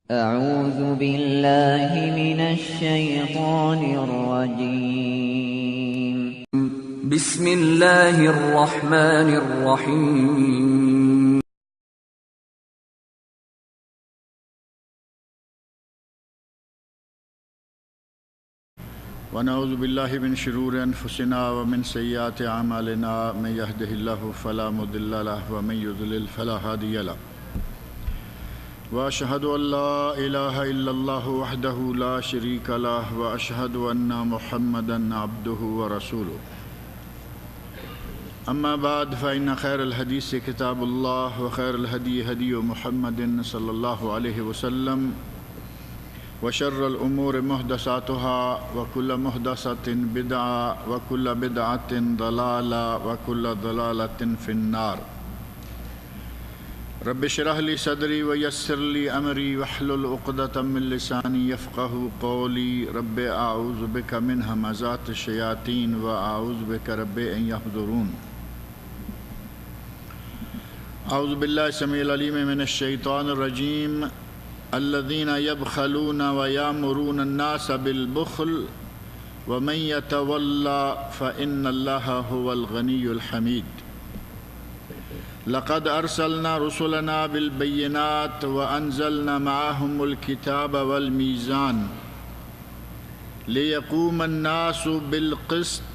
أعوذ بالله من الشيطان الرجيم. بسم اللہ الرحمن الرحیم. ونعوذ باللہ من شرور انفسنا ومن سیئات اعمالنا من يهده الله فلا مضل له ومن يضلل فلا هادي له واشهد ان لا اله الا الله وحده لا شريك له واشهد ان محمدا عبده ورسوله. اما بعد فان خير الحديث كتاب الله وخير الهدي هدي محمد صلى الله عليه وسلم وشر الأمور محدثاتها وكل محدثة بدعة وكل بدعة ضلالة وكل ضلالة في النار. رب اشرح لي صدري ويسر لي أمري واحلل عقدة من لساني يفقهوا قولي. رب أعوذ بك من همزات الشياطين وأعوذ بك رب أن يحضرون. أعوذ بالله السميع العليم من الشيطان الرجيم. الذين يبخلون ويأمرون الناس بالبخل ومن يتولى فإن الله هو الغني الحميد. لقد أرسلنا رسلنا بالبينات وأنزلنا معهم الكتاب والميزان ليقوم الناس بالقسط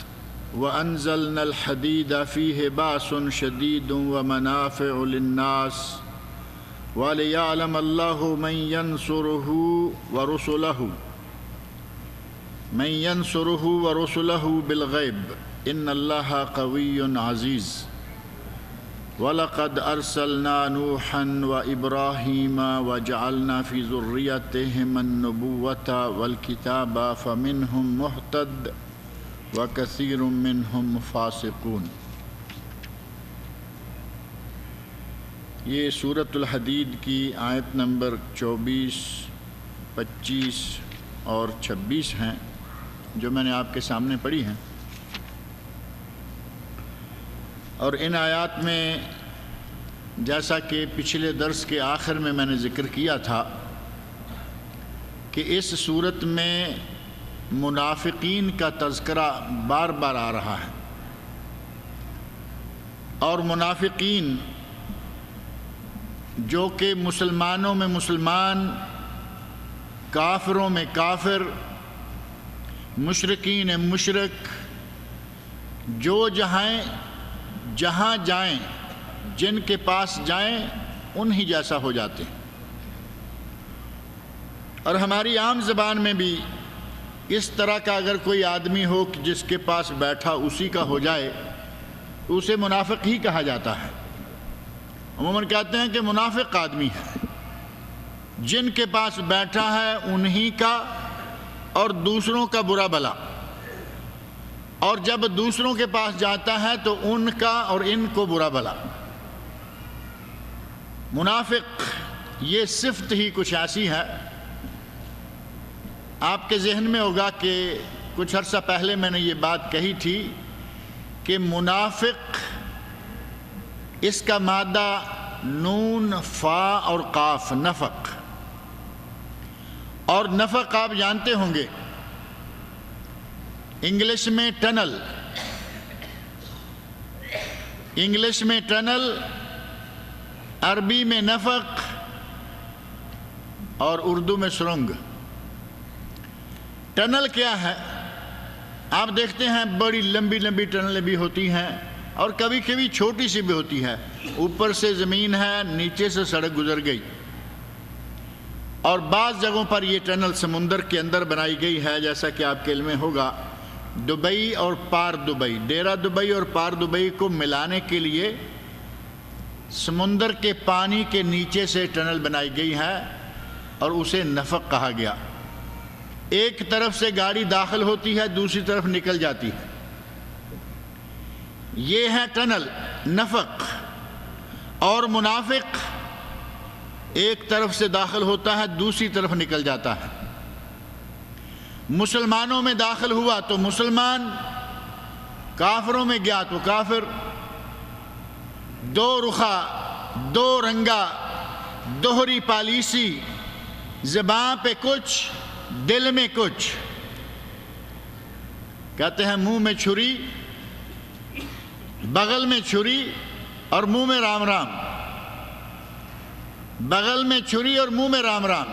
وأنزلنا الحديد فيه بأس شديد ومنافع للناس وَلِيَعْلَمَ اللَّهُ مَنْ يَنْصُرُهُ وَرُسُلَهُ بِالْغَيْبِ إِنَّ اللَّهَ قَوِيٌّ عَزِيزٌ. وَلَقَدْ أَرْسَلْنَا نُوحًا وَإِبْرَاهِيمَ وَجَعَلْنَا فِي ذُرِّيَّتِهِمَا النُّبُوَّةَ وَالْكِتَابَ فَمِنْهُمْ مُهْتَدٍ وَكَثِيرٌ مِّنْهُمْ فَاسِقُونَ. یہ سورۃ الحدید کی آیت نمبر 24، 25 اور 26 ہیں جو میں نے آپ کے سامنے پڑھی ہیں. اور ان آیات میں جیسا کہ پچھلے درس کے آخر میں نے ذکر کیا تھا کہ اس سورت میں منافقین کا تذکرہ بار بار آ رہا ہے. اور منافقین جو کہ مسلمانوں میں مسلمان، کافروں میں کافر، مشرکین مشرک، جو جہاں جائیں، جن کے پاس جائیں انہی جیسا ہو جاتے ہیں. اور ہماری عام زبان میں بھی اس طرح کا اگر کوئی آدمی ہو کہ جس کے پاس بیٹھا اسی کا ہو جائے تو اسے منافق ہی کہا جاتا ہے. عموماً کہتے ہیں کہ منافق آدمی ہے، جن کے پاس بیٹھا ہے انہی کا اور دوسروں کا برا بھلا، اور جب دوسروں کے پاس جاتا ہے تو ان کا اور ان کو برا بھلا. منافق یہ صفت ہی کچھ ایسی ہے. آپ کے ذہن میں ہوگا کہ کچھ عرصہ پہلے میں نے یہ بات کہی تھی کہ منافق اس کا مادہ نون، فا اور قاف، نفق. اور نفق آپ جانتے ہوں گے انگلش میں ٹنل، عربی میں نفق اور اردو میں سرنگ. ٹنل کیا ہے؟ آپ دیکھتے ہیں بڑی لمبی لمبی ٹنلیں بھی ہوتی ہیں اور کبھی کبھی چھوٹی سی بھی ہوتی ہے. اوپر سے زمین ہے، نیچے سے سڑک گزر گئی. اور بعض جگہوں پر یہ ٹنل سمندر کے اندر بنائی گئی ہے، جیسا کہ آپ کے علم میں ہوگا دبئی اور پار دبئی، ڈیرہ دبئی اور پار دبئی کو ملانے کے لیے سمندر کے پانی کے نیچے سے ٹنل بنائی گئی ہے اور اسے نفق کہا گیا. ایک طرف سے گاڑی داخل ہوتی ہے، دوسری طرف نکل جاتی ہے. یہ ہے ٹنل، نفق. اور منافق ایک طرف سے داخل ہوتا ہے، دوسری طرف نکل جاتا ہے. مسلمانوں میں داخل ہوا تو مسلمان، کافروں میں گیا تو کافر. دو رخا، دو رنگا، دوہری پالیسی، زبان پہ کچھ دل میں کچھ. کہتے ہیں منہ میں چھری بغل میں چھری اور منہ میں رام رام. بغل میں چھری اور منہ میں رام رام.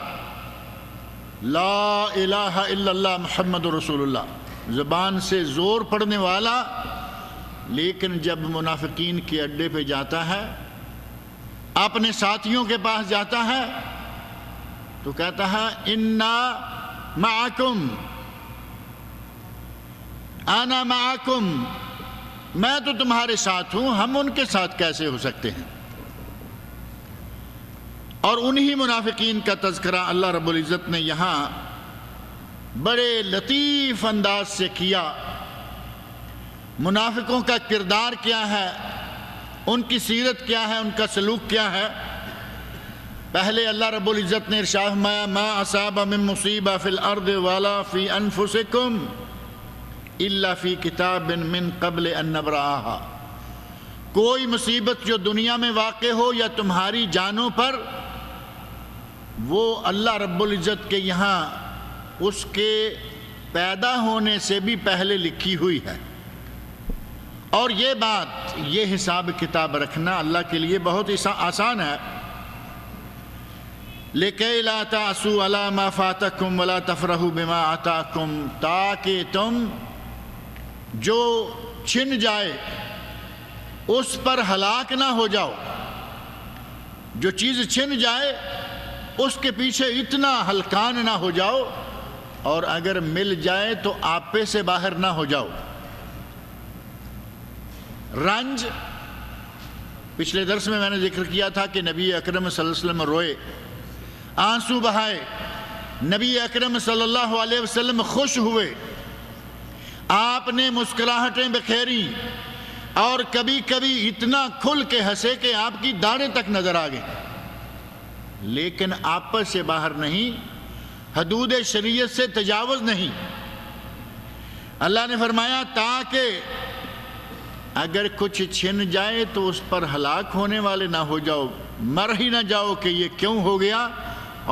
لا الہ الا اللہ محمد رسول اللہ. زبان سے زور پڑنے والا، لیکن جب منافقین کے اڈے پہ جاتا ہے، اپنے ساتھیوں کے پاس جاتا ہے تو کہتا ہے انا معکم، انا معکم، میں تو تمہارے ساتھ ہوں، ہم ان کے ساتھ کیسے ہو سکتے ہیں؟ اور انہی منافقین کا تذکرہ اللہ رب العزت نے یہاں بڑے لطیف انداز سے کیا. منافقوں کا کردار کیا ہے، ان کی سیرت کیا ہے، ان کا سلوک کیا ہے. پہلے اللہ رب العزت نے ارشاد فرمایا ما اصاب من مصیبہ فی الارض ولا فی انفسکم الا فی کتاب من قبل ان نبرأہا. کوئی مصیبت جو دنیا میں واقع ہو یا تمہاری جانوں پر، وہ اللہ رب العزت کے یہاں اس کے پیدا ہونے سے بھی پہلے لکھی ہوئی ہے. اور یہ بات، یہ حساب کتاب رکھنا اللہ کے لیے بہت آسان ہے. لِكَيْ لَا تَعْسُوا عَلَى مَا فَاتَكُمْ وَلَا تَفْرَحُوا بِمَا آتَاكُمْ، تاکہ تم جو چھن جائے اس پر ہلاک نہ ہو جاؤ. جو چیز چھن جائے اس کے پیچھے اتنا ہلکان نہ ہو جاؤ، اور اگر مل جائے تو آپے سے باہر نہ ہو جاؤ. رنج، پچھلے درس میں نے ذکر کیا تھا کہ نبی اکرم صلی اللہ علیہ وسلم روئے، آنسو بہائے. نبی اکرم صلی اللہ علیہ وسلم خوش ہوئے، آپ نے مسکراہٹیں بکھیری، اور کبھی کبھی اتنا کھل کے ہنسے کہ آپ کی داڑھیں تک نظر آ گئیں. لیکن آپس سے باہر نہیں، حدود شریعت سے تجاوز نہیں. اللہ نے فرمایا تاکہ اگر کچھ چھن جائے تو اس پر ہلاک ہونے والے نہ ہو جاؤ، مر ہی نہ جاؤ کہ یہ کیوں ہو گیا.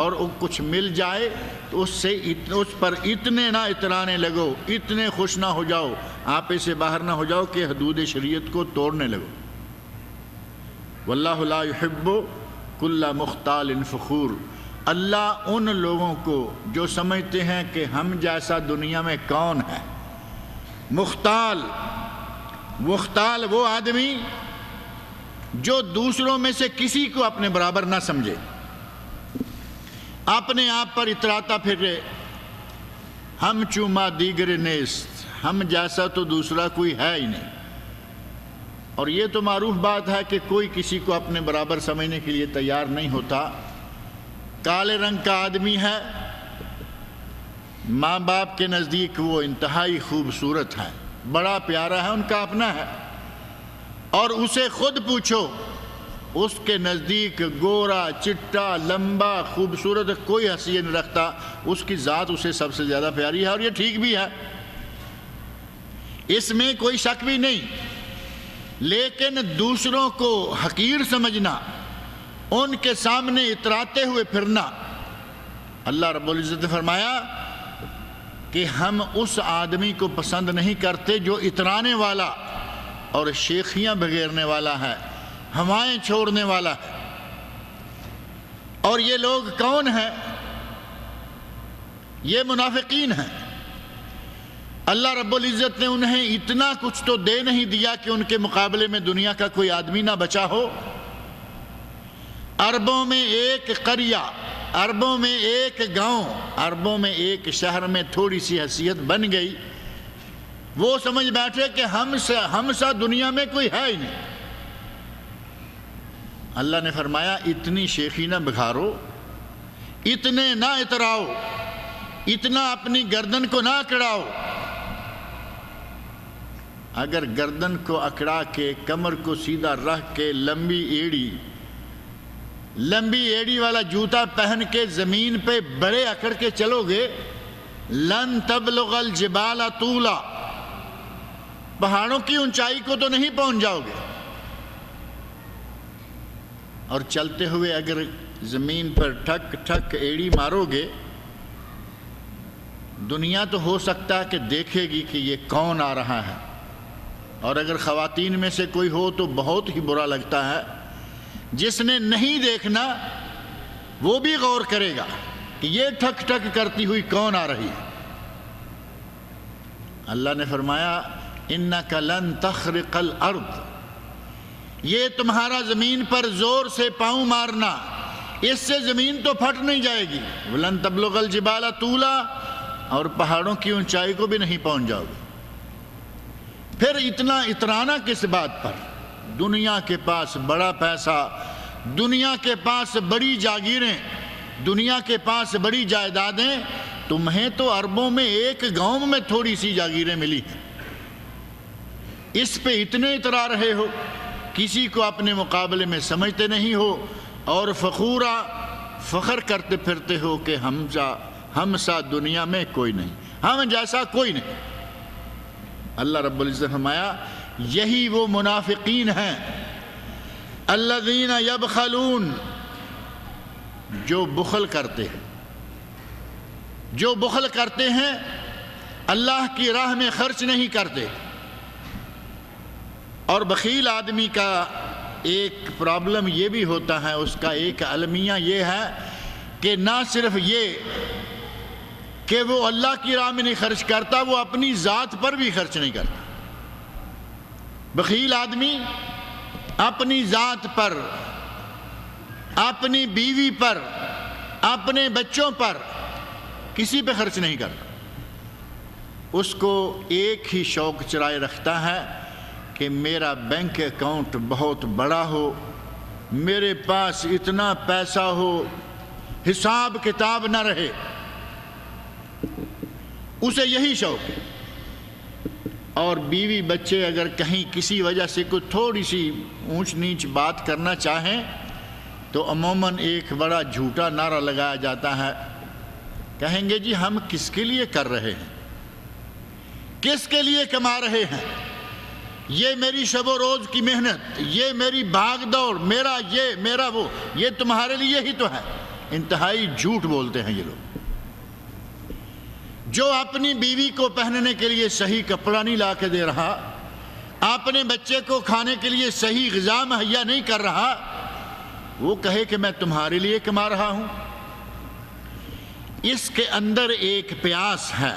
اور کچھ مل جائے تو اس پر اتنے نہ اترانے لگو، اتنے خوش نہ ہو جاؤ، آپے سے باہر نہ ہو جاؤ کہ حدود شریعت کو توڑنے لگو. واللہ لا يحب کل مختال فخور. اللہ ان لوگوں کو جو سمجھتے ہیں کہ ہم جیسا دنیا میں کون ہے. مختال وہ آدمی جو دوسروں میں سے کسی کو اپنے برابر نہ سمجھے، اپنے آپ پر اتراتا پھرے. ہم چوما دیگر نیست، ہم جیسا تو دوسرا کوئی ہے ہی نہیں. اور یہ تو معروف بات ہے کہ کوئی کسی کو اپنے برابر سمجھنے کے لیے تیار نہیں ہوتا. کالے رنگ کا آدمی ہے، ماں باپ کے نزدیک وہ انتہائی خوبصورت ہے، بڑا پیارا ہے، ان کا اپنا ہے. اور اسے خود پوچھو، اس کے نزدیک گورا چٹا لمبا خوبصورت کوئی حیثیت نہیں رکھتا، اس کی ذات اسے سب سے زیادہ پیاری ہے. اور یہ ٹھیک بھی ہے، اس میں کوئی شک بھی نہیں. لیکن دوسروں کو حقیر سمجھنا، ان کے سامنے اتراتے ہوئے پھرنا، اللہ رب العزت نے فرمایا کہ ہم اس آدمی کو پسند نہیں کرتے جو اترانے والا اور شیخیاں بگیرنے والا ہے، ہوائیں چھوڑنے والا ہے. اور یہ لوگ کون ہیں؟ یہ منافقین ہیں. اللہ رب العزت نے انہیں اتنا کچھ تو دے نہیں دیا کہ ان کے مقابلے میں دنیا کا کوئی آدمی نہ بچا ہو. عربوں میں ایک قریہ، عربوں میں ایک گاؤں، عربوں میں ایک شہر میں تھوڑی سی حیثیت بن گئی. وہ سمجھ بیٹھے کہ ہم سا دنیا میں کوئی ہے ہی نہیں. اللہ نے فرمایا اتنی شیخی نہ بگھارو، اتنے نہ اتراؤ، اتنا اپنی گردن کو نہ اکڑاؤ. اگر گردن کو اکڑا کے کمر کو سیدھا رکھ کے لمبی ایڑی والا جوتا پہن کے زمین پہ بڑے اکڑ کے چلو گے، لن تبلغ الجبال طولا، پہاڑوں کی اونچائی کو تو نہیں پہنچ جاؤ گے. اور چلتے ہوئے اگر زمین پر ٹھک ٹھک ایڑی مارو گے، دنیا تو ہو سکتا ہے کہ دیکھے گی کہ یہ کون آ رہا ہے، اور اگر خواتین میں سے کوئی ہو تو بہت ہی برا لگتا ہے۔ جس نے نہیں دیکھنا وہ بھی غور کرے گا کہ یہ ٹھک ٹھک کرتی ہوئی کون آ رہی ہے۔ اللہ نے فرمایا اِنَّكَ لَن تَخْرِقَ الْأَرْضَ، یہ تمہارا زمین پر زور سے پاؤں مارنا، اس سے زمین تو پھٹ نہیں جائے گی۔ وَلَن تَبْلُغَ الْجِبَالَ طُولًا، اور پہاڑوں کی اونچائی کو بھی نہیں پہنچ جاؤ گے۔ پھر اتنا اترانا کس بات پر؟ دنیا کے پاس بڑا پیسہ، دنیا کے پاس بڑی جاگیریں، دنیا کے پاس بڑی جائیدادیں، تمہیں تو عربوں میں ایک گاؤں میں تھوڑی سی جاگیریں ملی ہیں، اس پہ اتنے اترا رہے ہو، کسی کو اپنے مقابلے میں سمجھتے نہیں ہو، اور فخر کرتے پھرتے ہو کہ ہم سا دنیا میں کوئی نہیں، ہم جیسا کوئی نہیں۔ اللہ رب العزت فرمایا یہی وہ منافقین ہیں، الذین یبخلون، جو بخل کرتے ہیں، جو بخل کرتے ہیں، اللہ کی راہ میں خرچ نہیں کرتے۔ اور بخیل آدمی کا ایک پرابلم یہ بھی ہوتا ہے، اس کا ایک المیہ یہ ہے کہ نہ صرف یہ کہ وہ اللہ کی راہ میں نہیں خرچ کرتا، وہ اپنی ذات پر بھی خرچ نہیں کرتا۔ بخیل آدمی اپنی ذات پر، اپنی بیوی پر، اپنے بچوں پر، کسی پہ خرچ نہیں کرتا۔ اس کو ایک ہی شوق چرائے رکھتا ہے کہ میرا بینک اکاؤنٹ بہت بڑا ہو، میرے پاس اتنا پیسہ ہو، حساب کتاب نہ رہے، اسے یہی شوق ہے۔ اور بیوی بچے اگر کہیں کسی وجہ سے کوئی تھوڑی سی اونچ نیچ بات کرنا چاہیں تو عموماً ایک بڑا جھوٹا نعرہ لگایا جاتا ہے، کہیں گے جی ہم کس کے لیے کر رہے ہیں، کس کے لیے کما رہے ہیں، یہ میری شب و روز کی محنت، یہ میری بھاگ دوڑ، میرا یہ میرا وہ، یہ تمہارے لیے ہی تو ہے۔ انتہائی جھوٹ بولتے ہیں یہ لوگ۔ جو اپنی بیوی کو پہننے کے لیے صحیح کپڑا نہیں لا کے دے رہا، اپنے بچے کو کھانے کے لیے صحیح غذا مہیا نہیں کر رہا، وہ کہے کہ میں تمہارے لیے کما رہا ہوں۔ اس کے اندر ایک پیاس ہے،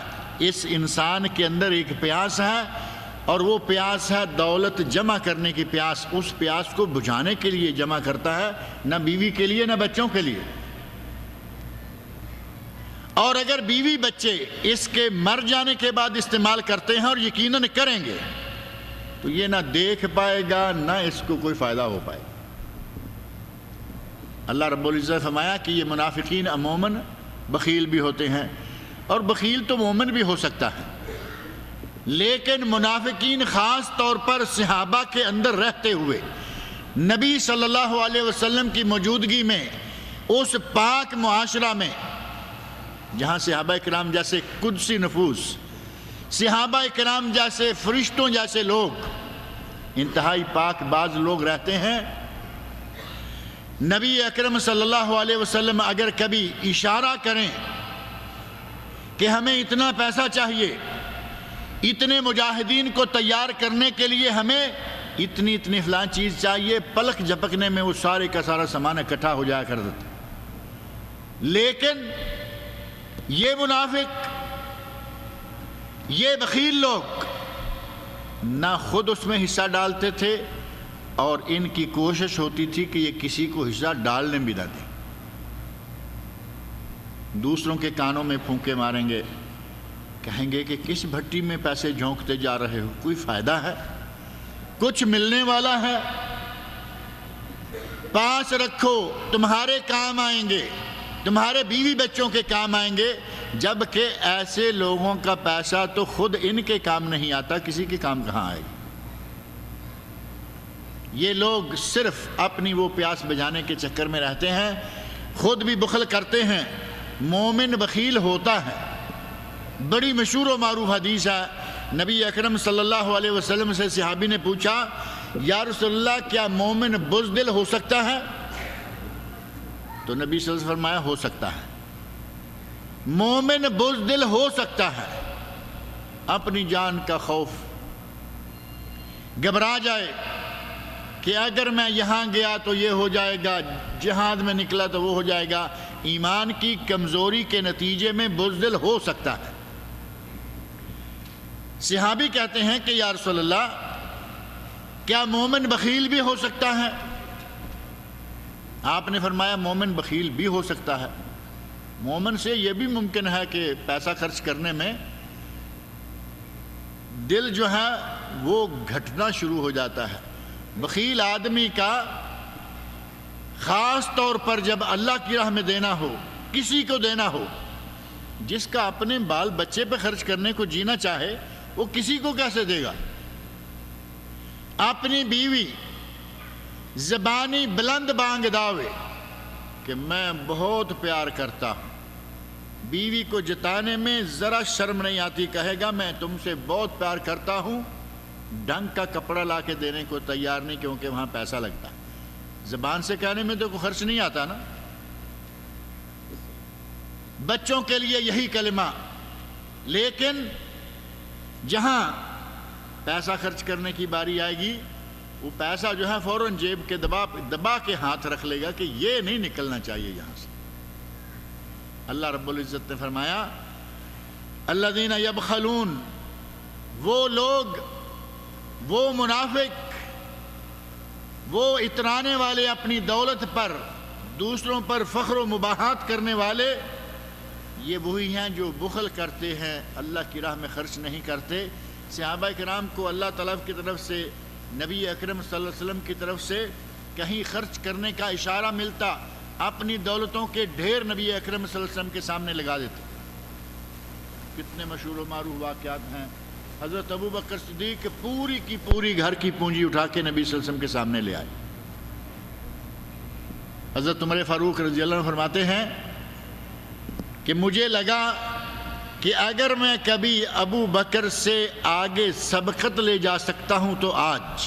اس انسان کے اندر ایک پیاس ہے، اور وہ پیاس ہے دولت جمع کرنے کی پیاس۔ اس پیاس کو بجھانے کے لیے جمع کرتا ہے، نہ بیوی کے لیے نہ بچوں کے لیے۔ اور اگر بیوی بچے اس کے مر جانے کے بعد استعمال کرتے ہیں، اور یقیناً کریں گے، تو یہ نہ دیکھ پائے گا نہ اس کو کوئی فائدہ ہو پائے گا۔ اللہ رب العزت فرمایا کہ یہ منافقین عموماً بخیل بھی ہوتے ہیں، اور بخیل تو مومن بھی ہو سکتا ہے، لیکن منافقین خاص طور پر صحابہ کے اندر رہتے ہوئے نبی صلی اللہ علیہ وسلم کی موجودگی میں، اس پاک معاشرہ میں جہاں صحابہ کرام جیسے قدسی نفوس، صحابہ کرام جیسے فرشتوں جیسے لوگ، انتہائی پاک باز لوگ رہتے ہیں، نبی اکرم صلی اللہ علیہ وسلم اگر کبھی اشارہ کریں کہ ہمیں اتنا پیسہ چاہیے، اتنے مجاہدین کو تیار کرنے کے لیے ہمیں اتنی فلاں چیز چاہیے، پلک جھپکنے میں وہ سارے کا سارا سامان اکٹھا ہو جایا کرتا تھا۔ لیکن یہ منافق، یہ بخیل لوگ نہ خود اس میں حصہ ڈالتے تھے، اور ان کی کوشش ہوتی تھی کہ یہ کسی کو حصہ ڈالنے بھی نہ دیں۔ دوسروں کے کانوں میں پھونکے ماریں گے، کہیں گے کہ کس بھٹی میں پیسے جھونکتے جا رہے ہو، کوئی فائدہ ہے، کچھ ملنے والا ہے، پاس رکھو، تمہارے کام آئیں گے، تمہارے بیوی بچوں کے کام آئیں گے۔ جبکہ ایسے لوگوں کا پیسہ تو خود ان کے کام نہیں آتا، کسی کے کام کہاں آئے گا۔ یہ لوگ صرف اپنی وہ پیاس بجھانے کے چکر میں رہتے ہیں، خود بھی بخل کرتے ہیں۔ مومن بخیل ہوتا ہے۔ بڑی مشہور و معروف حدیث ہے، نبی اکرم صلی اللہ علیہ وسلم سے صحابی نے پوچھا، یا رسول اللہ کیا مومن بزدل ہو سکتا ہے؟ تو نبی صلی اللہ علیہ وسلم فرمایا ہو سکتا ہے، مومن بزدل ہو سکتا ہے، اپنی جان کا خوف، گھبرا جائے کہ اگر میں یہاں گیا تو یہ ہو جائے گا، جہاد میں نکلا تو وہ ہو جائے گا، ایمان کی کمزوری کے نتیجے میں بزدل ہو سکتا ہے۔ صحابی کہتے ہیں کہ یا رسول اللہ کیا مومن بخیل بھی ہو سکتا ہے؟ آپ نے فرمایا مومن بخیل بھی ہو سکتا ہے، مومن سے یہ بھی ممکن ہے کہ پیسہ خرچ کرنے میں دل جو ہے وہ گھٹنا شروع ہو جاتا ہے۔ بخیل آدمی کا خاص طور پر جب اللہ کی راہ میں دینا ہو، کسی کو دینا ہو، جس کا اپنے بال بچے پہ خرچ کرنے کو جینا چاہے وہ کسی کو کیسے دے گا؟ اپنی بیوی زبانی بلند بانگ داوے کہ میں بہت پیار کرتا ہوں، بیوی کو جتانے میں ذرا شرم نہیں آتی، کہے گا میں تم سے بہت پیار کرتا ہوں، ڈھنگ کا کپڑا لا کے دینے کو تیار نہیں کیونکہ وہاں پیسہ لگتا ہے۔ زبان سے کہنے میں تو کوئی خرچ نہیں آتا نا۔ بچوں کے لیے یہی کلمہ، لیکن جہاں پیسہ خرچ کرنے کی باری آئے گی وہ پیسہ جو ہے فوراً جیب کے دبا کے ہاتھ رکھ لے گا کہ یہ نہیں نکلنا چاہیے یہاں سے۔ اللہ رب العزت نے فرمایا الذین یبخلون، وہ لوگ، وہ منافق، وہ اترانے والے اپنی دولت پر، دوسروں پر فخر و مباحات کرنے والے، یہ وہی ہیں جو بخل کرتے ہیں، اللہ کی راہ میں خرچ نہیں کرتے۔ صحابہ کرام کو اللہ تعالیٰ کی طرف سے، نبی اکرم صلی اللہ علیہ وسلم کی طرف سے کہیں خرچ کرنے کا اشارہ ملتا، اپنی دولتوں کے ڈھیر نبی اکرم صلی اللہ علیہ وسلم کے سامنے لگا دیتے۔ کتنے مشہور و معروف واقعات ہیں۔ حضرت ابو بکر صدیق پوری کی پوری گھر کی پونجی اٹھا کے نبی صلی اللہ علیہ وسلم کے سامنے لے آئے۔ حضرت عمر فاروق رضی اللہ عنہ فرماتے ہیں کہ مجھے لگا کہ اگر میں کبھی ابو بکر سے آگے سبقت لے جا سکتا ہوں تو آج۔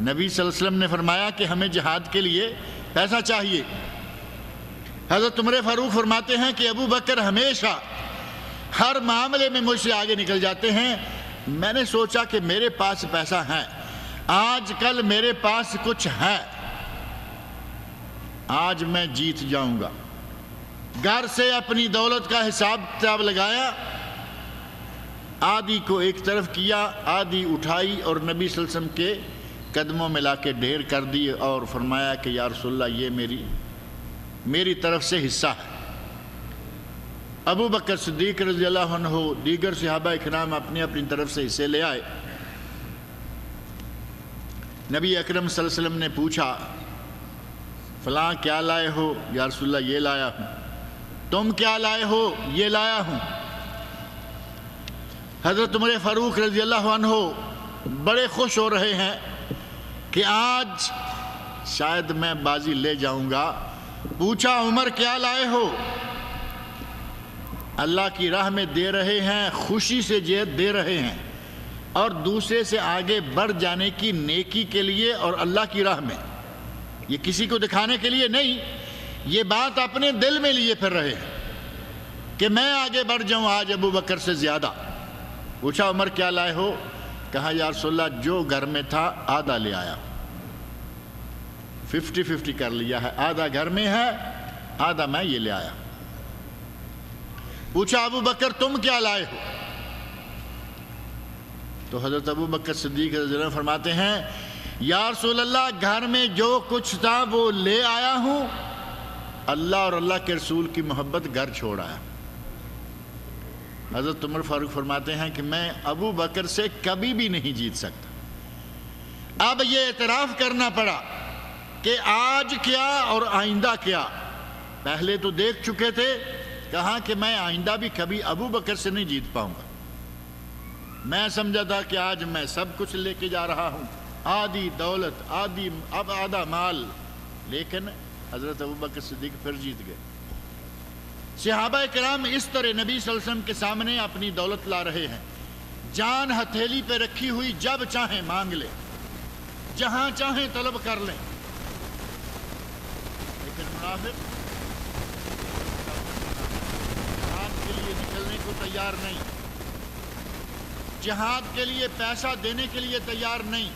نبی صلی اللہ علیہ وسلم نے فرمایا کہ ہمیں جہاد کے لیے پیسہ چاہیے۔ حضرت عمر فاروق فرماتے ہیں کہ ابو بکر ہمیشہ ہر معاملے میں مجھ سے آگے نکل جاتے ہیں، میں نے سوچا کہ میرے پاس پیسہ ہے، آج کل میرے پاس کچھ ہے، آج میں جیت جاؤں گا۔ گھر سے اپنی دولت کا حساب کتاب لگایا، آدھی کو ایک طرف کیا، آدھی اٹھائی اور نبی صلی اللہ علیہ وسلم کے قدموں میں لا کے ڈھیر کر دی اور فرمایا کہ یا رسول اللہ یہ میری طرف سے حصہ ہے۔ ابو بکر صدیق رضی اللہ عنہ، دیگر صحابہ کرام اپنی اپنی طرف سے حصے لے آئے۔ نبی اکرم صلی اللہ علیہ وسلم نے پوچھا فلاں کیا لائے ہو؟ یا رسول اللہ یہ لایا ہوں۔ تم کیا لائے ہو؟ یہ لایا ہوں۔ حضرت عمر فاروق رضی اللہ عنہ بڑے خوش ہو رہے ہیں کہ آج شاید میں بازی لے جاؤں گا۔ پوچھا عمر کیا لائے ہو؟ اللہ کی راہ میں دے رہے ہیں، خوشی سے دے رہے ہیں، اور دوسرے سے آگے بڑھ جانے کی نیکی کے لیے اور اللہ کی راہ میں، یہ کسی کو دکھانے کے لیے نہیں، یہ بات اپنے دل میں لیے پھر رہے ہیں کہ میں آگے بڑھ جاؤں آج ابو بکر سے زیادہ۔ پوچھا عمر کیا لائے ہو؟ کہا یا رسول اللہ جو گھر میں تھا آدھا لے آیا، 50-50 کر لیا ہے، آدھا گھر میں ہے، آدھا میں یہ لے آیا۔ پوچھا ابو بکر تم کیا لائے ہو؟ تو حضرت ابو بکر صدیق رضی اللہ عنہ فرماتے ہیں یا رسول اللہ گھر میں جو کچھ تھا وہ لے آیا ہوں، اللہ اور اللہ کے رسول کی محبت گھر چھوڑ آیا۔ حضرت عمر فاروق فرماتے ہیں کہ میں ابو بکر سے کبھی بھی نہیں جیت سکتا۔ اب یہ اعتراف کرنا پڑا کہ آج کیا اور آئندہ کیا۔ پہلے تو دیکھ چکے تھے، کہا کہ میں آئندہ بھی کبھی ابو بکر سے نہیں جیت پاؤں گا۔ میں سمجھا تھا کہ آج میں سب کچھ لے کے جا رہا ہوں، آدھی دولت، اب آدھا مال، لیکن حضرت ابو بکر صدیق پھر جیت گئے۔ صحابہ کرام اس طرح نبی صلی اللہ علیہ وسلم کے سامنے اپنی دولت لا رہے ہیں، جان ہتھیلی پہ رکھی ہوئی، جب چاہیں مانگ لیں، جہاں چاہیں طلب کر لیں، لیکن منافق جہاد کے لیے نکلنے کو تیار نہیں، جہاد کے لیے پیسہ دینے کے لیے تیار نہیں،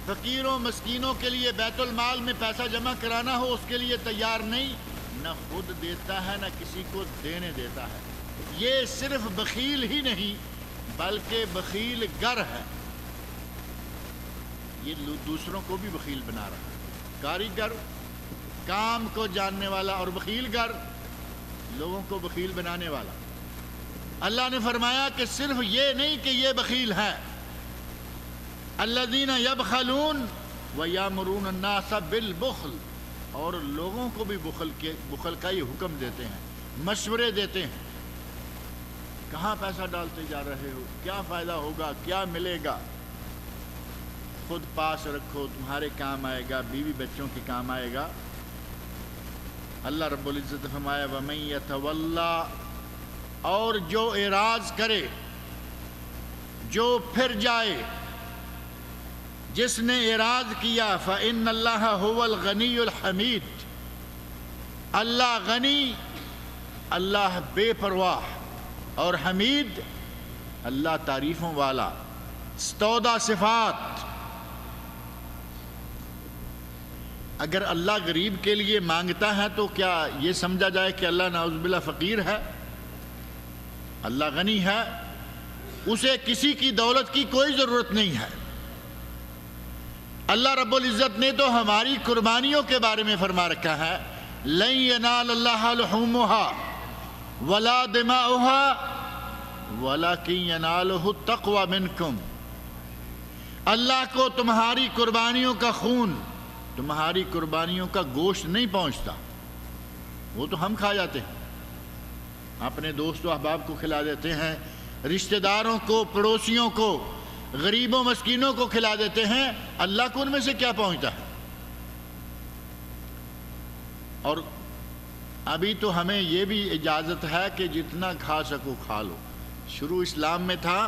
فقیروں مسکینوں کے لیے بیت المال میں پیسہ جمع کرانا ہو اس کے لیے تیار نہیں، نہ خود دیتا ہے نہ کسی کو دینے دیتا ہے۔ یہ صرف بخیل ہی نہیں بلکہ بخیل گر ہے، یہ دوسروں کو بھی بخیل بنا رہا ہے۔ کاریگر کام کو جاننے والا اور بخیل گر لوگوں کو بخیل بنانے والا۔ اللہ نے فرمایا کہ صرف یہ نہیں کہ یہ بخیل ہے، الذین یبخلون ویامرون الناس بالبخل، اور لوگوں کو بھی بخل کا یہ حکم دیتے ہیں، مشورے دیتے ہیں، کہاں پیسہ ڈالتے جا رہے ہو، کیا فائدہ ہوگا، کیا ملے گا، خود پاس رکھو، تمہارے کام آئے گا، بیوی بچوں کے کام آئے گا۔ اللہ رب العزت فرمایا وَمَن يَتَوَلَّى، اور جو اعراض کرے، جو پھر جائے، جس نے اعراض کیا، فَإِنَّ اللَّهَ هُوَ الْغَنِيُّ الْحَمِيدُ، اللہ غنی، اللہ بے پرواہ، اور حمید اللہ تعریفوں والا، 14 صفات۔ اگر اللہ غریب کے لیے مانگتا ہے تو کیا یہ سمجھا جائے کہ اللہ نعوذ باللہ فقیر ہے؟ اللہ غنی ہے، اسے کسی کی دولت کی کوئی ضرورت نہیں ہے۔ اللہ رب العزت نے تو ہماری قربانیوں کے بارے میں فرما رکھا ہے لَن يَنَالَ اللَّهَ لُحُومُهَا وَلَا دِمَاؤُهَا وَلَكِن يَنَالُهُ التَّقْوَى مِنكُمْ، اللہ کو تمہاری قربانیوں کا خون، تمہاری قربانیوں کا گوشت نہیں پہنچتا، وہ تو ہم کھا جاتے ہیں، اپنے دوست و احباب کو کھلا دیتے ہیں، رشتہ داروں کو، پڑوسیوں کو، غریبوں مسکینوں کو کھلا دیتے ہیں، اللہ کو ان میں سے کیا پہنچتا ہے؟ اور ابھی تو ہمیں یہ بھی اجازت ہے کہ جتنا کھا سکو کھا لو۔ شروع اسلام میں تھا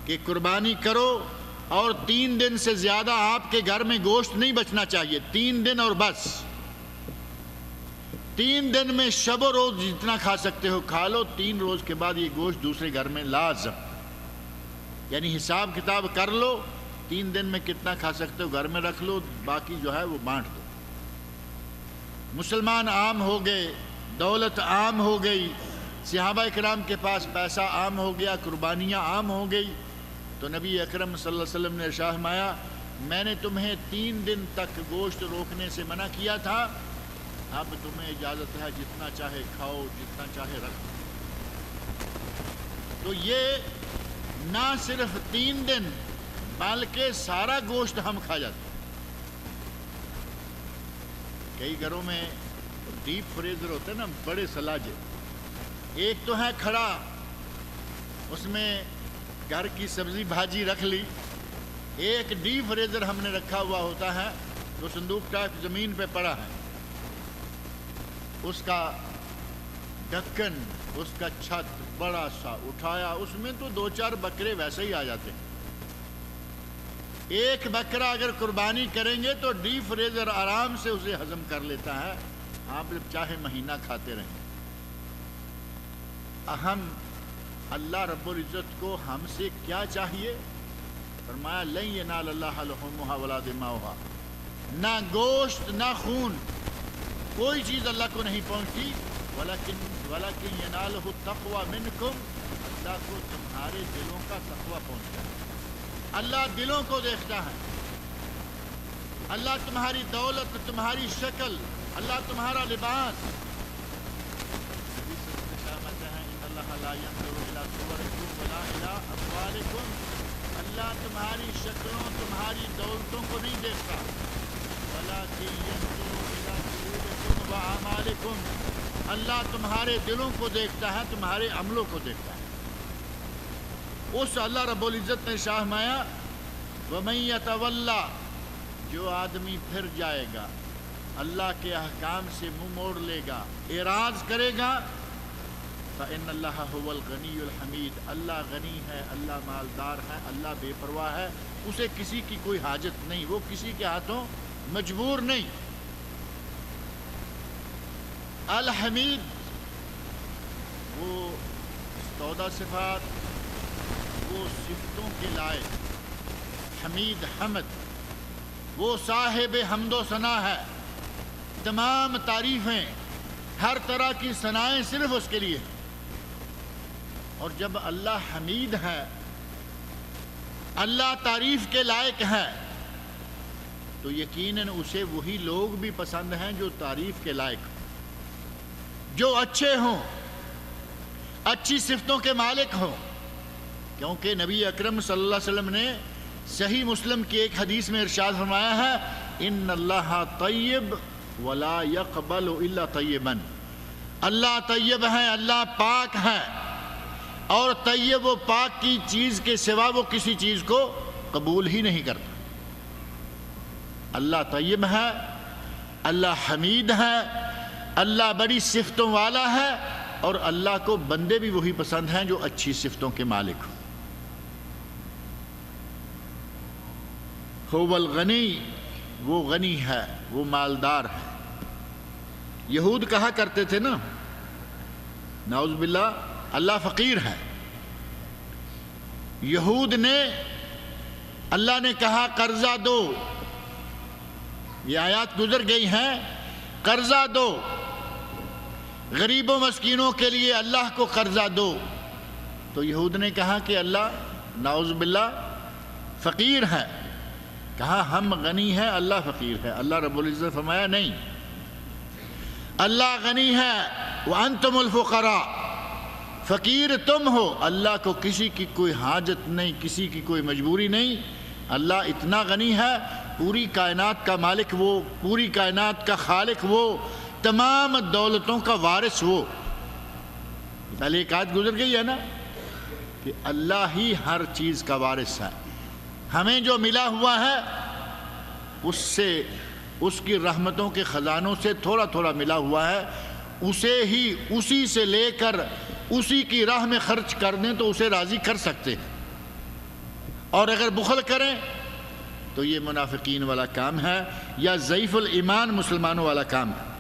کہ قربانی کرو اور 3 دن سے زیادہ آپ کے گھر میں گوشت نہیں بچنا چاہیے، 3 دن اور بس، 3 دن میں شب و روز جتنا کھا سکتے ہو کھا لو، 3 روز کے بعد یہ گوشت دوسرے گھر میں لازم، یعنی حساب کتاب کر لو، 3 دن میں کتنا کھا سکتے ہو گھر میں رکھ لو، باقی جو ہے وہ بانٹ دو۔ مسلمان عام ہو گئے، دولت عام ہو گئی، صحابہ کرام کے پاس پیسہ عام ہو گیا، قربانیاں عام ہو گئی، تو نبی اکرم صلی اللہ علیہ وسلم نے ارشاد فرمایا میں نے تمہیں 3 دن تک گوشت روکنے سے منع کیا تھا، اب تمہیں اجازت ہے جتنا چاہے کھاؤ، جتنا چاہے رکھو۔ تو یہ نہ صرف 3 دن بلکہ سارا گوشت ہم کھا جاتے ہیں۔ کئی گھروں میں ڈیپ فریزر ہوتے ہیں نا، بڑے سلاجے، ایک تو ہے کھڑا، اس میں گھر کی سبزی بھاجی رکھ لی، ایک ڈیپ فریزر ہم نے رکھا ہوا ہوتا ہے تو صندوق ٹائپ زمین پہ پڑا ہے، اس کا ڈھکن، اس کا چھت بڑا سا اٹھایا، اس میں تو 2-4 بکرے ویسے ہی آ جاتے ہیں۔ ایک بکرا اگر قربانی کریں گے تو ڈیپ فریزر آرام سے اسے ہضم کر لیتا ہے، آپ چاہے مہینہ کھاتے رہیں۔ اہم اللہ رب العزت کو ہم سے کیا چاہیے؟ فرمایا لن ینال اللہ لحومها ولا دماؤها، نہ گوشت نہ خون، کوئی چیز اللہ کو نہیں پہنچتی، ولکن ینالہ التقوی منکم، اللہ کو تمہارے دلوں کا تقوی پہنچتا ہے۔ اللہ دلوں کو دیکھتا ہے، اللہ تمہاری دولت، تمہاری شکل، اللہ تمہارا لباس۔ اللہ لا ينظر الى صوركم ولا الى اموالكم، اللہ تمہاری شکلوں، تمہاری دولتوں کو نہیں دیکھتا، ولكن ينظر الى قلوبكم واعمالكم، اللہ تمہارے دلوں کو دیکھتا ہے، تمہارے عملوں کو دیکھتا ہے۔ اس اللہ رب العزت نے شاہ مایا وَمَن يَتَوَلَّى، جو آدمی پھر جائے گا، اللہ کے احکام سے منہ موڑ لے گا، اعراض کرے گا، فَإِنَّ اللَّهَ هُوَ الْغَنِيُّ الْحَمِيدُ، اللہ غنی ہے، اللہ مالدار ہے، اللہ بے پرواہ ہے، اسے کسی کی کوئی حاجت نہیں، وہ کسی کے ہاتھوں مجبور نہیں۔ الحمید وہ 14 صفات، وہ صفتوں کے لائق، حمید حمد وہ صاحب حمد و ثنا ہے، تمام تعریفیں، ہر طرح کی ثنائیں صرف اس کے لیے۔ اور جب اللہ حمید ہے، اللہ تعریف کے لائق ہے، تو یقیناً اسے وہی لوگ بھی پسند ہیں جو تعریف کے لائق ہوں، جو اچھے ہوں، اچھی صفتوں کے مالک ہوں۔ کیونکہ نبی اکرم صلی اللہ علیہ وسلم نے صحیح مسلم کی ایک حدیث میں ارشاد فرمایا ہے، ان اللہ طیب ولا يقبل الا طیبا، اللہ طیب ہے، اللہ پاک ہے، اور طیب و پاک کی چیز کے سوا وہ کسی چیز کو قبول ہی نہیں کرتا۔ اللہ طیب ہے، اللہ حمید ہے، اللہ بڑی صفتوں والا ہے، اور اللہ کو بندے بھی وہی پسند ہیں جو اچھی صفتوں کے مالک ہوں۔ هو الغنی، وہ غنی ہے، وہ مالدار ہے۔ یہود کہا کرتے تھے نا، نعوذ باللہ، اللہ فقیر ہے۔ یہود نے، اللہ نے کہا قرضہ دو، یہ آیات گزر گئی ہیں، قرضہ دو، غریبوں مسکینوں کے لیے اللہ کو قرضہ دو، تو یہود نے کہا کہ اللہ نعوذ باللہ فقیر ہے، کہا ہم غنی ہیں، اللہ فقیر ہے۔ اللہ رب العزت فرمایا نہیں، اللہ غنی ہے، وانتم الفقراء، فقیر تم ہو، اللہ کو کسی کی کوئی حاجت نہیں، کسی کی کوئی مجبوری نہیں، اللہ اتنا غنی ہے، پوری کائنات کا مالک وہ، پوری کائنات کا خالق وہ، تمام دولتوں کا وارث وہ۔ پہلے ایک آیت گزر گئی ہے نا کہ اللہ ہی ہر چیز کا وارث ہے، ہمیں جو ملا ہوا ہے اس سے، اس کی رحمتوں کے خزانوں سے تھوڑا تھوڑا ملا ہوا ہے، اسے ہی، اسی سے لے کر اسی کی راہ میں خرچ کر دیں تو اسے راضی کر سکتے ہیں، اور اگر بخل کریں تو یہ منافقین والا کام ہے، یا ضعیف الایمان مسلمانوں والا کام ہے۔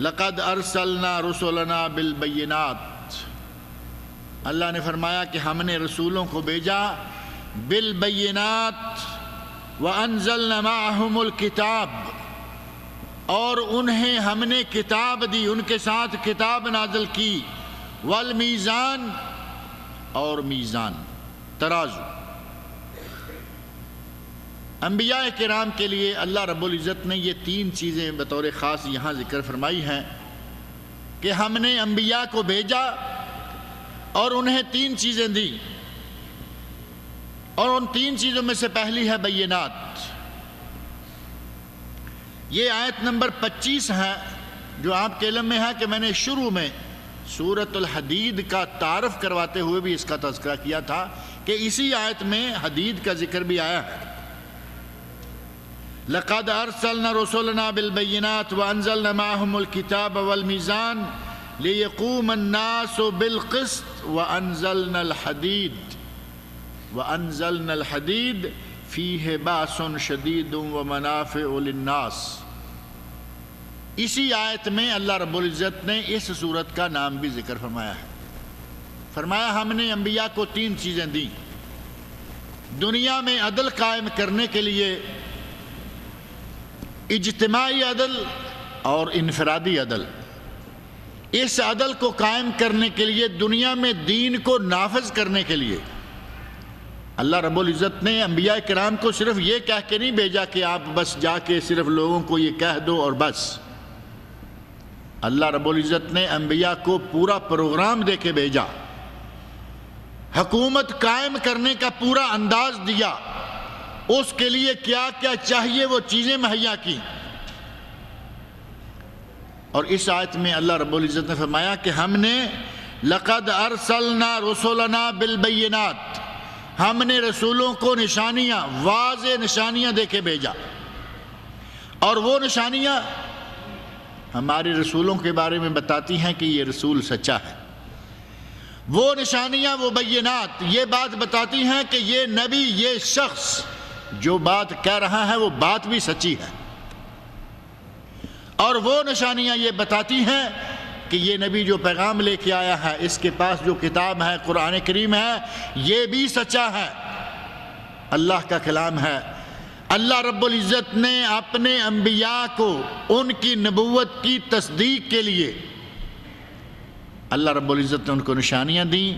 لقد ارسلنا رسلنا بالبینات، اللہ نے فرمایا کہ ہم نے رسولوں کو بھیجا بالبینات، وانزلنا معهم الکتاب، اور انہیں ہم نے کتاب دی، ان کے ساتھ کتاب نازل کی، والمیزان، اور میزان، ترازو۔ انبیاء کرام کے لیے اللہ رب العزت نے یہ تین چیزیں بطور خاص یہاں ذکر فرمائی ہیں کہ ہم نے انبیاء کو بھیجا اور انہیں تین چیزیں دی، اور ان تین چیزوں میں سے پہلی ہے بینات۔ یہ آیت نمبر 25 ہے جو آپ کے علم میں ہے کہ میں نے شروع میں سورۃ الحدید کا تعارف کرواتے ہوئے بھی اس کا تذکرہ کیا تھا کہ اسی آیت میں حدید کا ذکر بھی آیا ہے۔ لقد ارسلنا رسلنا بالبینات وانزلنا معهم الکتاب والمیزان لیقوم الناس بالقسط وانزلنا الحدید فیہ باس شدید ومنافع للناس۔ اسی آیت میں اللہ رب العزت نے اس سورت کا نام بھی ذکر فرمایا ہے، فرمایا ہم نے انبیاء کو تین چیزیں دیں، دنیا میں عدل قائم کرنے کے لیے اجتماعی عدل اور انفرادی عدل، اس عدل کو قائم کرنے کے لیے، دنیا میں دین کو نافذ کرنے کے لیے اللہ رب العزت نے انبیاء کرام کو صرف یہ کہہ کے نہیں بھیجا کہ آپ بس جا کے صرف لوگوں کو یہ کہہ دو اور بس۔ اللہ رب العزت نے انبیاء کو پورا پروگرام دے کے بھیجا، حکومت قائم کرنے کا پورا انداز دیا، اس کے لیے کیا کیا چاہیے وہ چیزیں مہیا کی۔ اور اس آیت میں اللہ رب العزت نے فرمایا کہ ہم نے لقد ارسلنا رسلنا بالبینات، ہم نے رسولوں کو نشانیاں، واضح نشانیاں دے کے بھیجا، اور وہ نشانیاں ہمارے رسولوں کے بارے میں بتاتی ہیں کہ یہ رسول سچا ہے۔ وہ نشانیاں، وہ بینات یہ بات بتاتی ہیں کہ یہ نبی، یہ شخص جو بات کہہ رہا ہے وہ بات بھی سچی ہے، اور وہ نشانیاں یہ بتاتی ہیں کہ یہ نبی جو پیغام لے کے آیا ہے، اس کے پاس جو کتاب ہے قرآن کریم ہے، یہ بھی سچا ہے، اللہ کا کلام ہے۔ اللہ رب العزت نے اپنے انبیاء کو ان کی نبوت کی تصدیق کے لیے اللہ رب العزت نے ان کو نشانیاں دیں،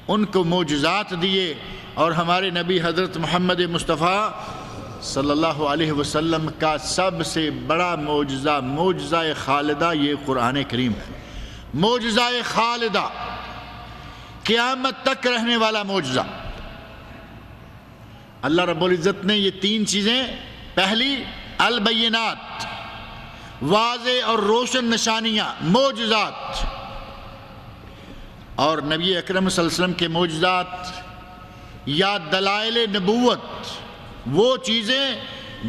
ان کو معجزات دیے، اور ہمارے نبی حضرت محمد مصطفیٰ صلی اللہ علیہ وسلم کا سب سے بڑا معجزہ، معجزہ خالدہ، یہ قرآن کریم ہے۔ معجزہ خالدہ، قیامت تک رہنے والا معجزہ۔ اللہ رب العزت نے یہ تین چیزیں، پہلی البینات، واضح اور روشن نشانیاں، معجزات، اور نبی اکرم صلی اللہ علیہ وسلم کے معجزات یا دلائل نبوت، وہ چیزیں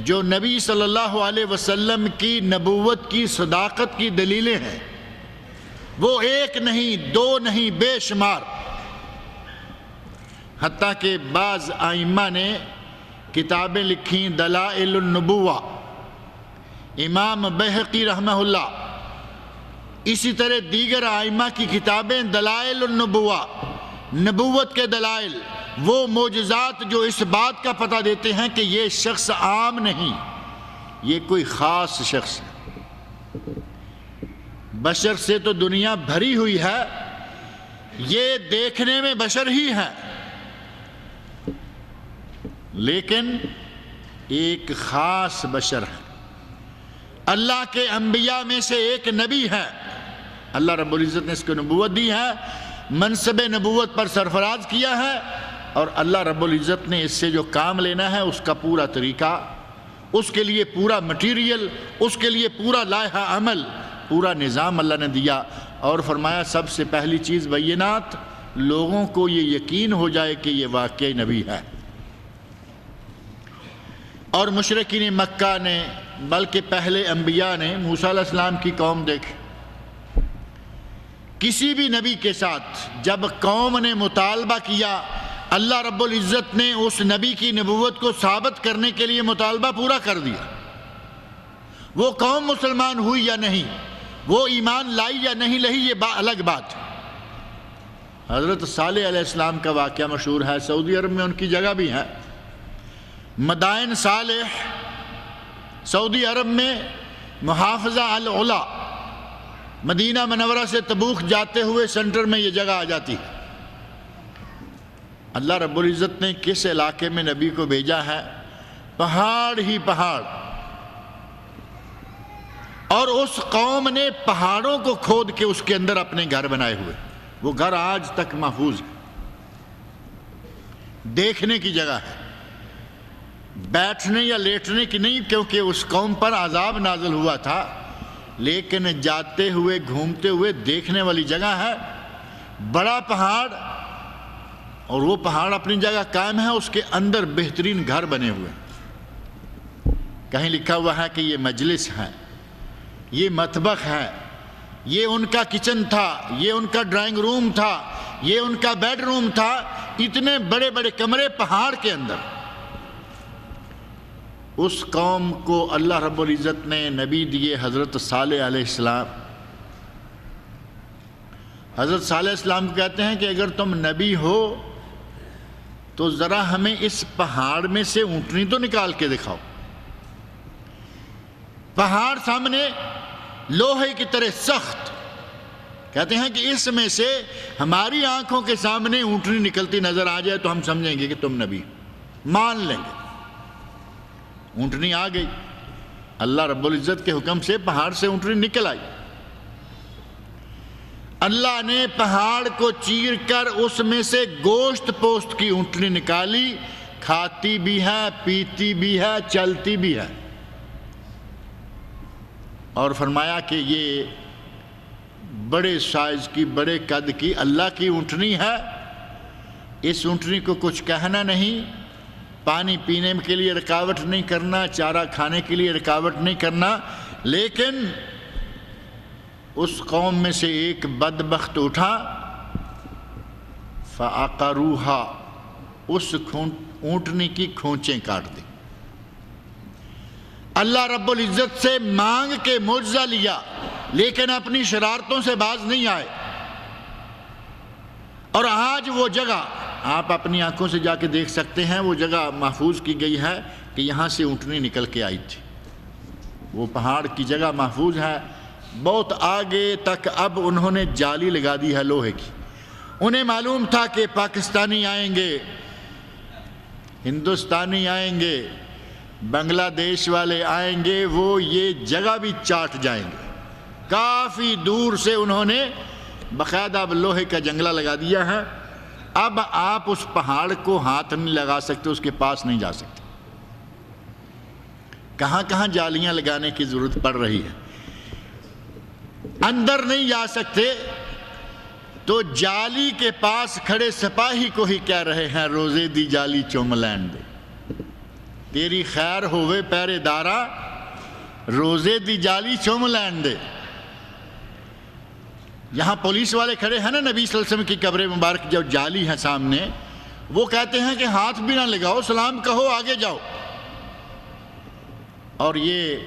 جو نبی صلی اللہ علیہ وسلم کی نبوت کی صداقت کی دلیلیں ہیں، وہ ایک نہیں، دو نہیں، بے شمار۔ حتیٰ کہ بعض ائمہ نے کتابیں لکھیں دلائل النبوہ، امام بیہقی رحمہ اللہ، اسی طرح دیگر ائمہ کی کتابیں دلائل النبوہ، نبوت کے دلائل، وہ معجزات جو اس بات کا پتہ دیتے ہیں کہ یہ شخص عام نہیں، یہ کوئی خاص شخص ہے۔ بشر سے تو دنیا بھری ہوئی ہے، یہ دیکھنے میں بشر ہی ہے، لیکن ایک خاص بشر ہے، اللہ کے انبیاء میں سے ایک نبی ہے۔ اللہ رب العزت نے اس کو نبوت دی ہے، منصب نبوت پر سرفراز کیا ہے، اور اللہ رب العزت نے اس سے جو کام لینا ہے اس کا پورا طریقہ، اس کے لیے پورا مٹیریل، اس کے لیے پورا لائحہ عمل، پورا نظام اللہ نے دیا، اور فرمایا سب سے پہلی چیز بینات، لوگوں کو یہ یقین ہو جائے کہ یہ واقعی نبی ہے۔ اور مشرکین مکہ نے، بلکہ پہلے انبیاء نے، موسیٰ علیہ السلام کی قوم دیکھ، کسی بھی نبی کے ساتھ جب قوم نے مطالبہ کیا، اللہ رب العزت نے اس نبی کی نبوت کو ثابت کرنے کے لیے مطالبہ پورا کر دیا۔ وہ قوم مسلمان ہوئی یا نہیں، وہ ایمان لائی یا نہیں لائی، یہ الگ بات ہے۔ حضرت صالح علیہ السلام کا واقعہ مشہور ہے، سعودی عرب میں ان کی جگہ بھی ہے۔ مدائن صالح سعودی عرب میں محافظہ العلا، مدینہ منورہ سے تبوک جاتے ہوئے سینٹر میں یہ جگہ آ جاتی ہے۔ اللہ رب العزت نے کس علاقے میں نبی کو بھیجا ہے؟ پہاڑ ہی پہاڑ، اور اس قوم نے پہاڑوں کو کھود کے اس کے اندر اپنے گھر بنائے ہوئے، وہ گھر آج تک محفوظ ہے، دیکھنے کی جگہ ہے، بیٹھنے یا لیٹنے کی نہیں، کیونکہ اس قوم پر عذاب نازل ہوا تھا، لیکن جاتے ہوئے گھومتے ہوئے دیکھنے والی جگہ ہے، بڑا پہاڑ، اور وہ پہاڑ اپنی جگہ قائم ہے، اس کے اندر بہترین گھر بنے ہوئے، کہیں لکھا ہوا ہے کہ یہ مجلس ہے، یہ مطبخ ہے، یہ ان کا کچن تھا، یہ ان کا ڈرائنگ روم تھا، یہ ان کا بیڈ روم تھا، اتنے بڑے بڑے کمرے پہاڑ کے اندر۔ اس قوم کو اللہ رب العزت نے نبی دیے حضرت صالح علیہ السلام۔ حضرت صالح علیہ السلام کہتے ہیں کہ اگر تم نبی ہو تو ذرا ہمیں اس پہاڑ میں سے اونٹنی تو نکال کے دکھاؤ۔ پہاڑ سامنے لوہے کی طرح سخت، کہتے ہیں کہ اس میں سے ہماری آنکھوں کے سامنے اونٹنی نکلتی نظر آ جائے تو ہم سمجھیں گے کہ تم نبی، مان لیں گے۔ اونٹنی آ گئی، اللہ رب العزت کے حکم سے پہاڑ سے اونٹنی نکل آئی۔ اللہ نے پہاڑ کو چیر کر اس میں سے گوشت پوست کی اونٹنی نکالی، کھاتی بھی ہے، پیتی بھی ہے، چلتی بھی ہے، اور فرمایا کہ یہ بڑے سائز کی، بڑے قد کی اللہ کی اونٹنی ہے، اس اونٹنی کو کچھ کہنا نہیں، پانی پینے کے لیے رکاوٹ نہیں کرنا، چارہ کھانے کے لیے رکاوٹ نہیں کرنا۔ لیکن اس قوم میں سے ایک بدبخت اٹھا، فَعَقَرُوهَا، اس اونٹنی کی کھونچیں کاٹ دی۔ اللہ رب العزت سے مانگ کے معجزہ لیا لیکن اپنی شرارتوں سے باز نہیں آئے. اور آج وہ جگہ آپ اپنی آنکھوں سے جا کے دیکھ سکتے ہیں, وہ جگہ محفوظ کی گئی ہے کہ یہاں سے اونٹنی نکل کے آئی تھی. وہ پہاڑ کی جگہ محفوظ ہے. بہت آگے تک اب انہوں نے جالی لگا دی ہے لوہے کی. انہیں معلوم تھا کہ پاکستانی آئیں گے, ہندوستانی آئیں گے, بنگلہ دیش والے آئیں گے, وہ یہ جگہ بھی چاٹ جائیں گے. کافی دور سے انہوں نے باقاعدہ اب لوہے کا جنگلہ لگا دیا ہے. اب آپ اس پہاڑ کو ہاتھ نہیں لگا سکتے, اس کے پاس نہیں جا سکتے. کہاں کہاں جالیاں لگانے کی ضرورت پڑ رہی ہے. اندر نہیں جا سکتے تو جالی کے پاس کھڑے سپاہی کو ہی کہہ رہے ہیں روزے دی جالی چوم لین دے, تیری خیر ہوئے پہرے دارا, روزے دی جالی چوم لین دے. یہاں پولیس والے کھڑے ہیں نا نبی صلی اللہ علیہ وسلم کی قبر مبارک جو جالی ہے سامنے, وہ کہتے ہیں کہ ہاتھ بھی نہ لگاؤ, سلام کہو, آگے جاؤ. اور یہ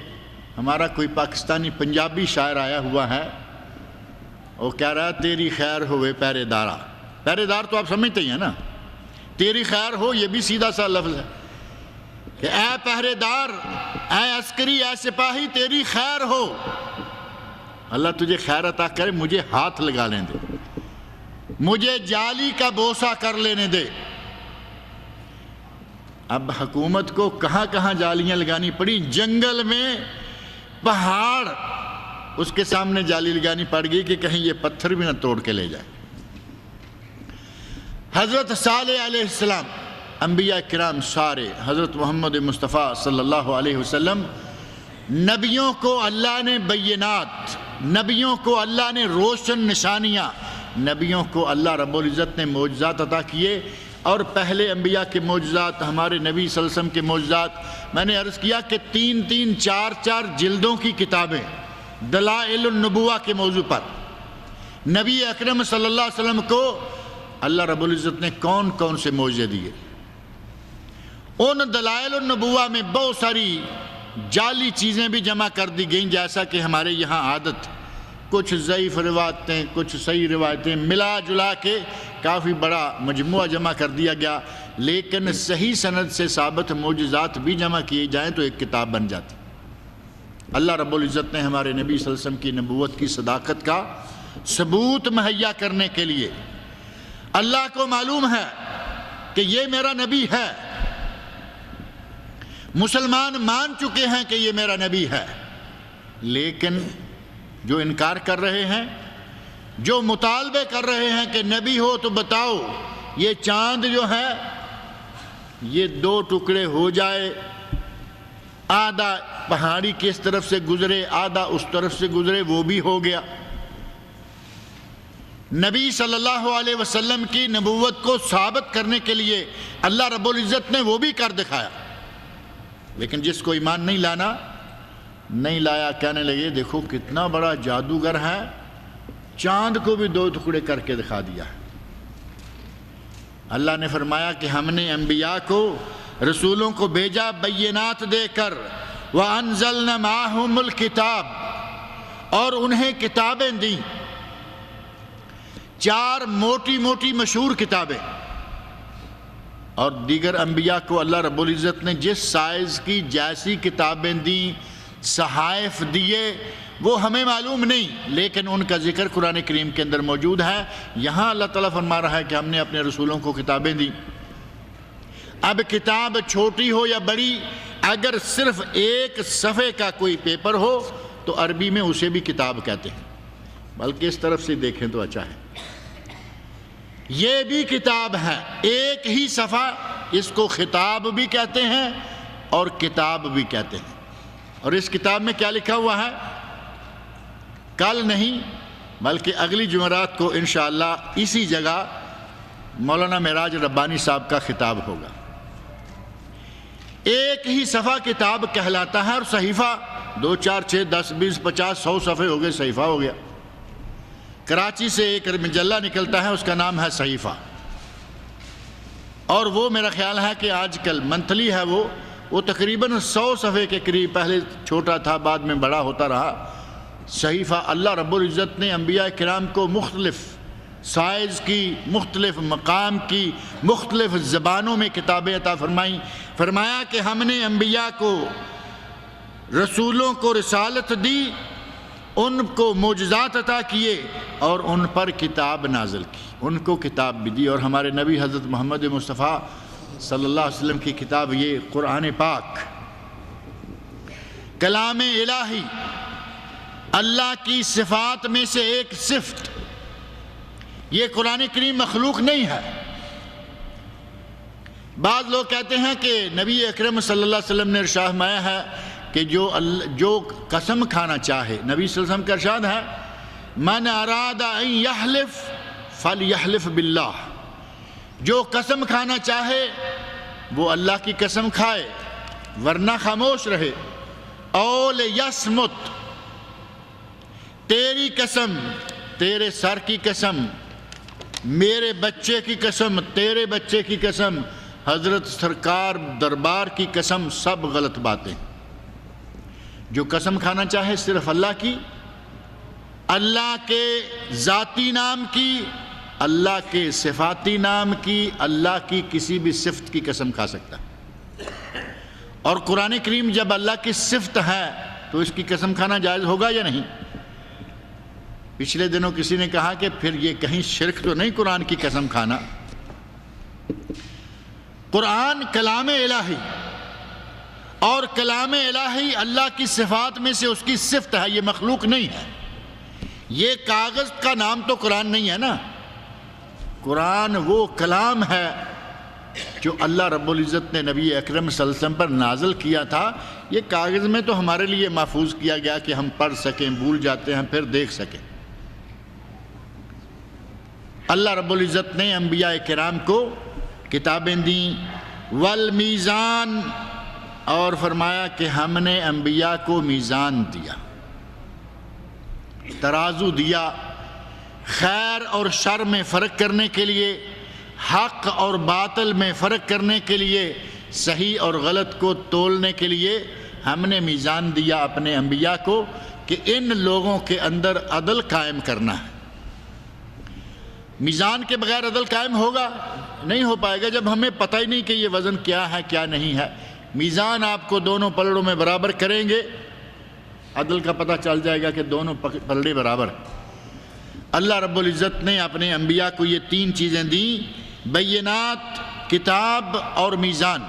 ہمارا کوئی پاکستانی پنجابی شاعر آیا ہوا ہے, وہ کہہ رہا ہے تیری خیر ہوئے پہرے دارا. پہرے دار تو آپ سمجھتے ہی ہیں نا, تیری خیر ہو یہ بھی سیدھا سا لفظ ہے کہ اے پہرے دار, اے عسکری, اے سپاہی, تیری خیر ہو, اللہ تجھے خیر عطا کرے, مجھے ہاتھ لگا لیں دے, مجھے جالی کا بوسہ کر لینے دے. اب حکومت کو کہاں کہاں جالیاں لگانی پڑی, جنگل میں, پہاڑ, اس کے سامنے جالی لگانی پڑ گئی کہ کہیں یہ پتھر بھی نہ توڑ کے لے جائے. حضرت صالح علیہ السلام, انبیاء کرام سارے, حضرت محمد مصطفیٰ صلی اللہ علیہ وسلم, نبیوں کو اللہ نے بینات, نبیوں کو اللہ نے روشن نشانیاں, نبیوں کو اللہ رب العزت نے معجزات عطا کیے. اور پہلے انبیاء کے معجزات, ہمارے نبی صلی اللہ علیہ وسلم کے معجزات, میں نے عرض کیا کہ 3-3, 4-4 جلدوں کی کتابیں دلائل النبوہ کے موضوع پر. نبی اکرم صلی اللہ علیہ وسلم کو اللہ رب العزت نے کون کون سے معجزے دیے. ان دلائل النبوہ میں بہت ساری جعلی چیزیں بھی جمع کر دی گئیں, جیسا کہ ہمارے یہاں عادت, کچھ ضعیف روایتیں, کچھ صحیح روایتیں ملا جلا کے کافی بڑا مجموعہ جمع کر دیا گیا. لیکن صحیح سند سے ثابت معجزات بھی جمع کیے جائیں تو ایک کتاب بن جاتی. اللہ رب العزت نے ہمارے نبی صلی اللہ علیہ وسلم کی نبوت کی صداقت کا ثبوت مہیا کرنے کے لیے, اللہ کو معلوم ہے کہ یہ میرا نبی ہے, مسلمان مان چکے ہیں کہ یہ میرا نبی ہے, لیکن جو انکار کر رہے ہیں, جو مطالبے کر رہے ہیں کہ نبی ہو تو بتاؤ یہ چاند جو ہے یہ 2 ٹکڑے ہو جائے, آدھا پہاڑی کی اس طرف سے گزرے, آدھا اس طرف سے گزرے, وہ بھی ہو گیا. نبی صلی اللہ علیہ وسلم کی نبوت کو ثابت کرنے کے لیے اللہ رب العزت نے وہ بھی کر دکھایا. لیکن جس کو ایمان نہیں لایا, کہنے لگے دیکھو کتنا بڑا جادوگر ہے, چاند کو بھی 2 ٹکڑے کر کے دکھا دیا ہے. اللہ نے فرمایا کہ ہم نے انبیاء کو, رسولوں کو بھیجا بینات دے کر, وَأَنزَلْنَا مَعَهُمُ الْكِتَابِ, اور انہیں کتابیں دیں, 4 موٹی موٹی مشہور کتابیں. اور دیگر انبیاء کو اللہ رب العزت نے جس سائز کی جیسی کتابیں دیں, صحائف دیے, وہ ہمیں معلوم نہیں, لیکن ان کا ذکر قرآن کریم کے اندر موجود ہے. یہاں اللہ تعالیٰ فرما رہا ہے کہ ہم نے اپنے رسولوں کو کتابیں دیں. اب کتاب چھوٹی ہو یا بڑی, اگر صرف 1 صفحے کا کوئی پیپر ہو تو عربی میں اسے بھی کتاب کہتے ہیں, بلکہ اس طرف سے دیکھیں تو اچھا ہے. یہ بھی کتاب ہے, 1 ہی صفحہ, اس کو خطاب بھی کہتے ہیں اور کتاب بھی کہتے ہیں. اور اس کتاب میں کیا لکھا ہوا ہے, کل نہیں بلکہ اگلی جمعرات کو انشاءاللہ اسی جگہ مولانا معراج ربانی صاحب کا خطاب ہوگا. 1 ہی صفحہ کتاب کہلاتا ہے, اور صحیفہ 2 4 6 10 20 50 100 صفحے ہو گئے, صحیفہ ہو گیا. کراچی سے ایک مجلہ نکلتا ہے, اس کا نام ہے صحیفہ, اور وہ میرا خیال ہے کہ آج کل منتھلی ہے, وہ وہ تقریباً 100 صفحے کے قریب، پہلے چھوٹا تھا بعد میں بڑا ہوتا رہا صحیفہ۔ اللہ رب العزت نے انبیاء کرام کو مختلف سائز کی، مختلف مقام کی، مختلف زبانوں میں کتابیں عطا فرمائیں۔ فرمایا کہ ہم نے انبیاء کو، رسولوں کو رسالت دی، ان کو معجزات عطا کیے اور ان پر کتاب نازل کی، ان کو کتاب بھی دی۔ اور ہمارے نبی حضرت محمد مصطفیٰ صلی اللہ علیہ وسلم کی کتاب یہ قرآن پاک، کلام الہی، اللہ کی صفات میں سے ایک صفت۔ یہ قرآن کریم مخلوق نہیں ہے۔ بعض لوگ کہتے ہیں کہ نبی اکرم صلی اللہ علیہ وسلم نے ارشاد فرمایا ہے کہ جو قسم کھانا چاہے، نبی صلی اللہ علیہ وسلم کا ارشاد ہے من اراد ان یحلف فلیحلف باللہ، جو قسم کھانا چاہے وہ اللہ کی قسم کھائے ورنہ خاموش رہے۔ اول یصمت، تیری قسم، تیرے سر کی قسم، میرے بچے کی قسم، تیرے بچے کی قسم، حضرت سرکار دربار کی قسم، سب غلط باتیں۔ جو قسم کھانا چاہے صرف اللہ کی، اللہ کے ذاتی نام کی، اللہ کے صفاتی نام کی، اللہ کی کسی بھی صفت کی قسم کھا سکتا ہے۔ اور قرآن کریم جب اللہ کی صفت ہے تو اس کی قسم کھانا جائز ہوگا یا نہیں؟ پچھلے دنوں کسی نے کہا کہ پھر یہ کہیں شرک تو نہیں قرآن کی قسم کھانا؟ قرآن کلام الہی، اور کلام الہی اللہ کی صفات میں سے اس کی صفت ہے، یہ مخلوق نہیں ہے۔ یہ کاغذ کا نام تو قرآن نہیں ہے نا، قرآن وہ کلام ہے جو اللہ رب العزت نے نبی اکرم صلی اللہ علیہ وسلم پر نازل کیا تھا۔ یہ کاغذ میں تو ہمارے لیے محفوظ کیا گیا کہ ہم پڑھ سکیں، بھول جاتے ہیں پھر دیکھ سکیں۔ اللہ رب العزت نے انبیاء کرام کو کتابیں دیں، والمیزان، اور فرمایا کہ ہم نے انبیاء کو میزان دیا، ترازو دیا، خیر اور شر میں فرق کرنے کے لیے، حق اور باطل میں فرق کرنے کے لیے، صحیح اور غلط کو تولنے کے لیے ہم نے میزان دیا اپنے انبیاء کو کہ ان لوگوں کے اندر عدل قائم کرنا ہے۔ میزان کے بغیر عدل قائم ہوگا نہیں ہو پائے گا جب ہمیں پتہ ہی نہیں کہ یہ وزن کیا ہے کیا نہیں ہے۔ میزان آپ کو دونوں پلڑوں میں برابر کریں گے، عدل کا پتہ چل جائے گا کہ دونوں پلڑے برابر۔ اللہ رب العزت نے اپنے انبیاء کو یہ 3 چیزیں دیں، بینات، کتاب اور میزان،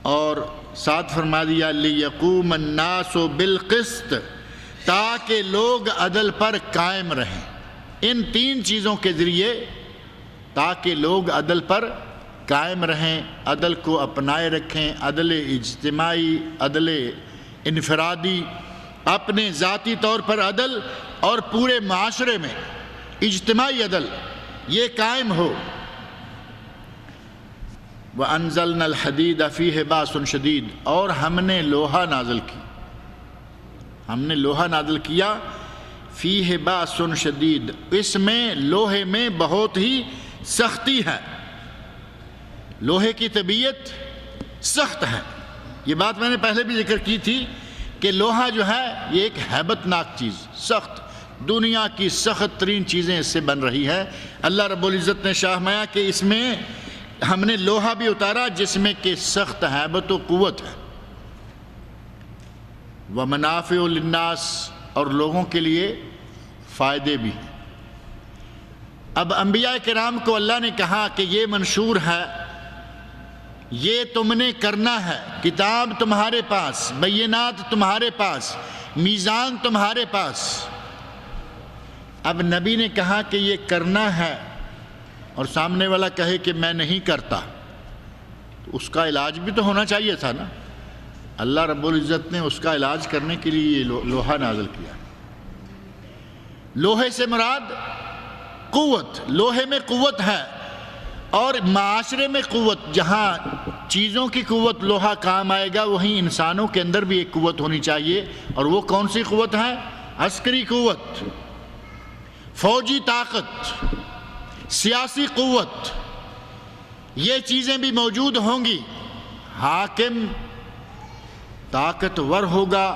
اور ساتھ فرما دیا لیقوم الناس بالقسط، تاکہ لوگ عدل پر قائم رہیں۔ ان 3 چیزوں کے ذریعے تاکہ لوگ عدل پر قائم رہیں، عدل کو اپنائے رکھیں، عدل اجتماعی، عدل انفرادی، اپنے ذاتی طور پر عدل اور پورے معاشرے میں اجتماعی عدل یہ قائم ہو۔ وَأَنزَلْنَا الْحَدِيدَ فِيهِ بَأْسٌ شَدِيدٌ، اور ہم نے لوہا نازل کی، ہم نے لوہا نازل کیا، فیہ باس شدید، اس میں لوہے میں بہت ہی سختی ہے، لوہے کی طبیعت سخت ہے۔ یہ بات میں نے پہلے بھی ذکر کی تھی کہ لوہا جو ہے یہ ایک ہیبت ناک چیز، سخت، دنیا کی سخت ترین چیزیں اس سے بن رہی ہے۔ اللہ رب العزت نے فرمایا کہ اس میں ہم نے لوہا بھی اتارا جس میں کہ سخت ہیبت و قوت ہے، ومنافع للناس، اور لوگوں کے لیے فائدے بھی ہیں۔ اب انبیاء کرام کو اللہ نے کہا کہ یہ منشور ہے، یہ تم نے کرنا ہے، کتاب تمہارے پاس، بینات تمہارے پاس، میزان تمہارے پاس۔ اب نبی نے کہا کہ یہ کرنا ہے اور سامنے والا کہے کہ میں نہیں کرتا، تو اس کا علاج بھی تو ہونا چاہیے تھا نا۔ اللہ رب العزت نے اس کا علاج کرنے کے لیے یہ لوہا نازل کیا۔ لوہے سے مراد قوت، لوہے میں قوت ہے، اور معاشرے میں قوت، جہاں چیزوں کی قوت لوہا کام آئے گا وہیں انسانوں کے اندر بھی ایک قوت ہونی چاہیے، اور وہ کون سی قوت ہے؟ عسکری قوت، فوجی طاقت، سیاسی قوت، یہ چیزیں بھی موجود ہوں گی۔ حاکم طاقتور ہوگا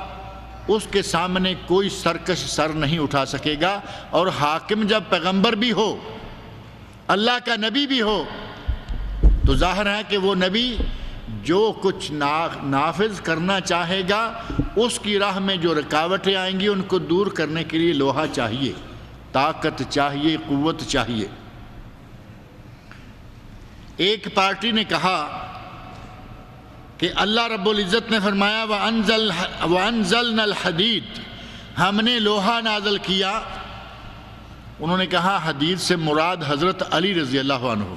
اس کے سامنے کوئی سرکش سر نہیں اٹھا سکے گا، اور حاکم جب پیغمبر بھی ہو، اللہ کا نبی بھی ہو، تو ظاہر ہے کہ وہ نبی جو کچھ نافذ کرنا چاہے گا اس کی راہ میں جو رکاوٹیں آئیں گی ان کو دور کرنے کے لیے لوہا چاہیے، طاقت چاہیے، قوت چاہیے۔ ایک پارٹی نے کہا کہ اللہ رب العزت نے فرمایا وَأَنزَلْنَا الْحَدِيدَ، ہم نے لوہا نازل کیا۔ انہوں نے کہا حدید سے مراد حضرت علی رضی اللہ عنہ۔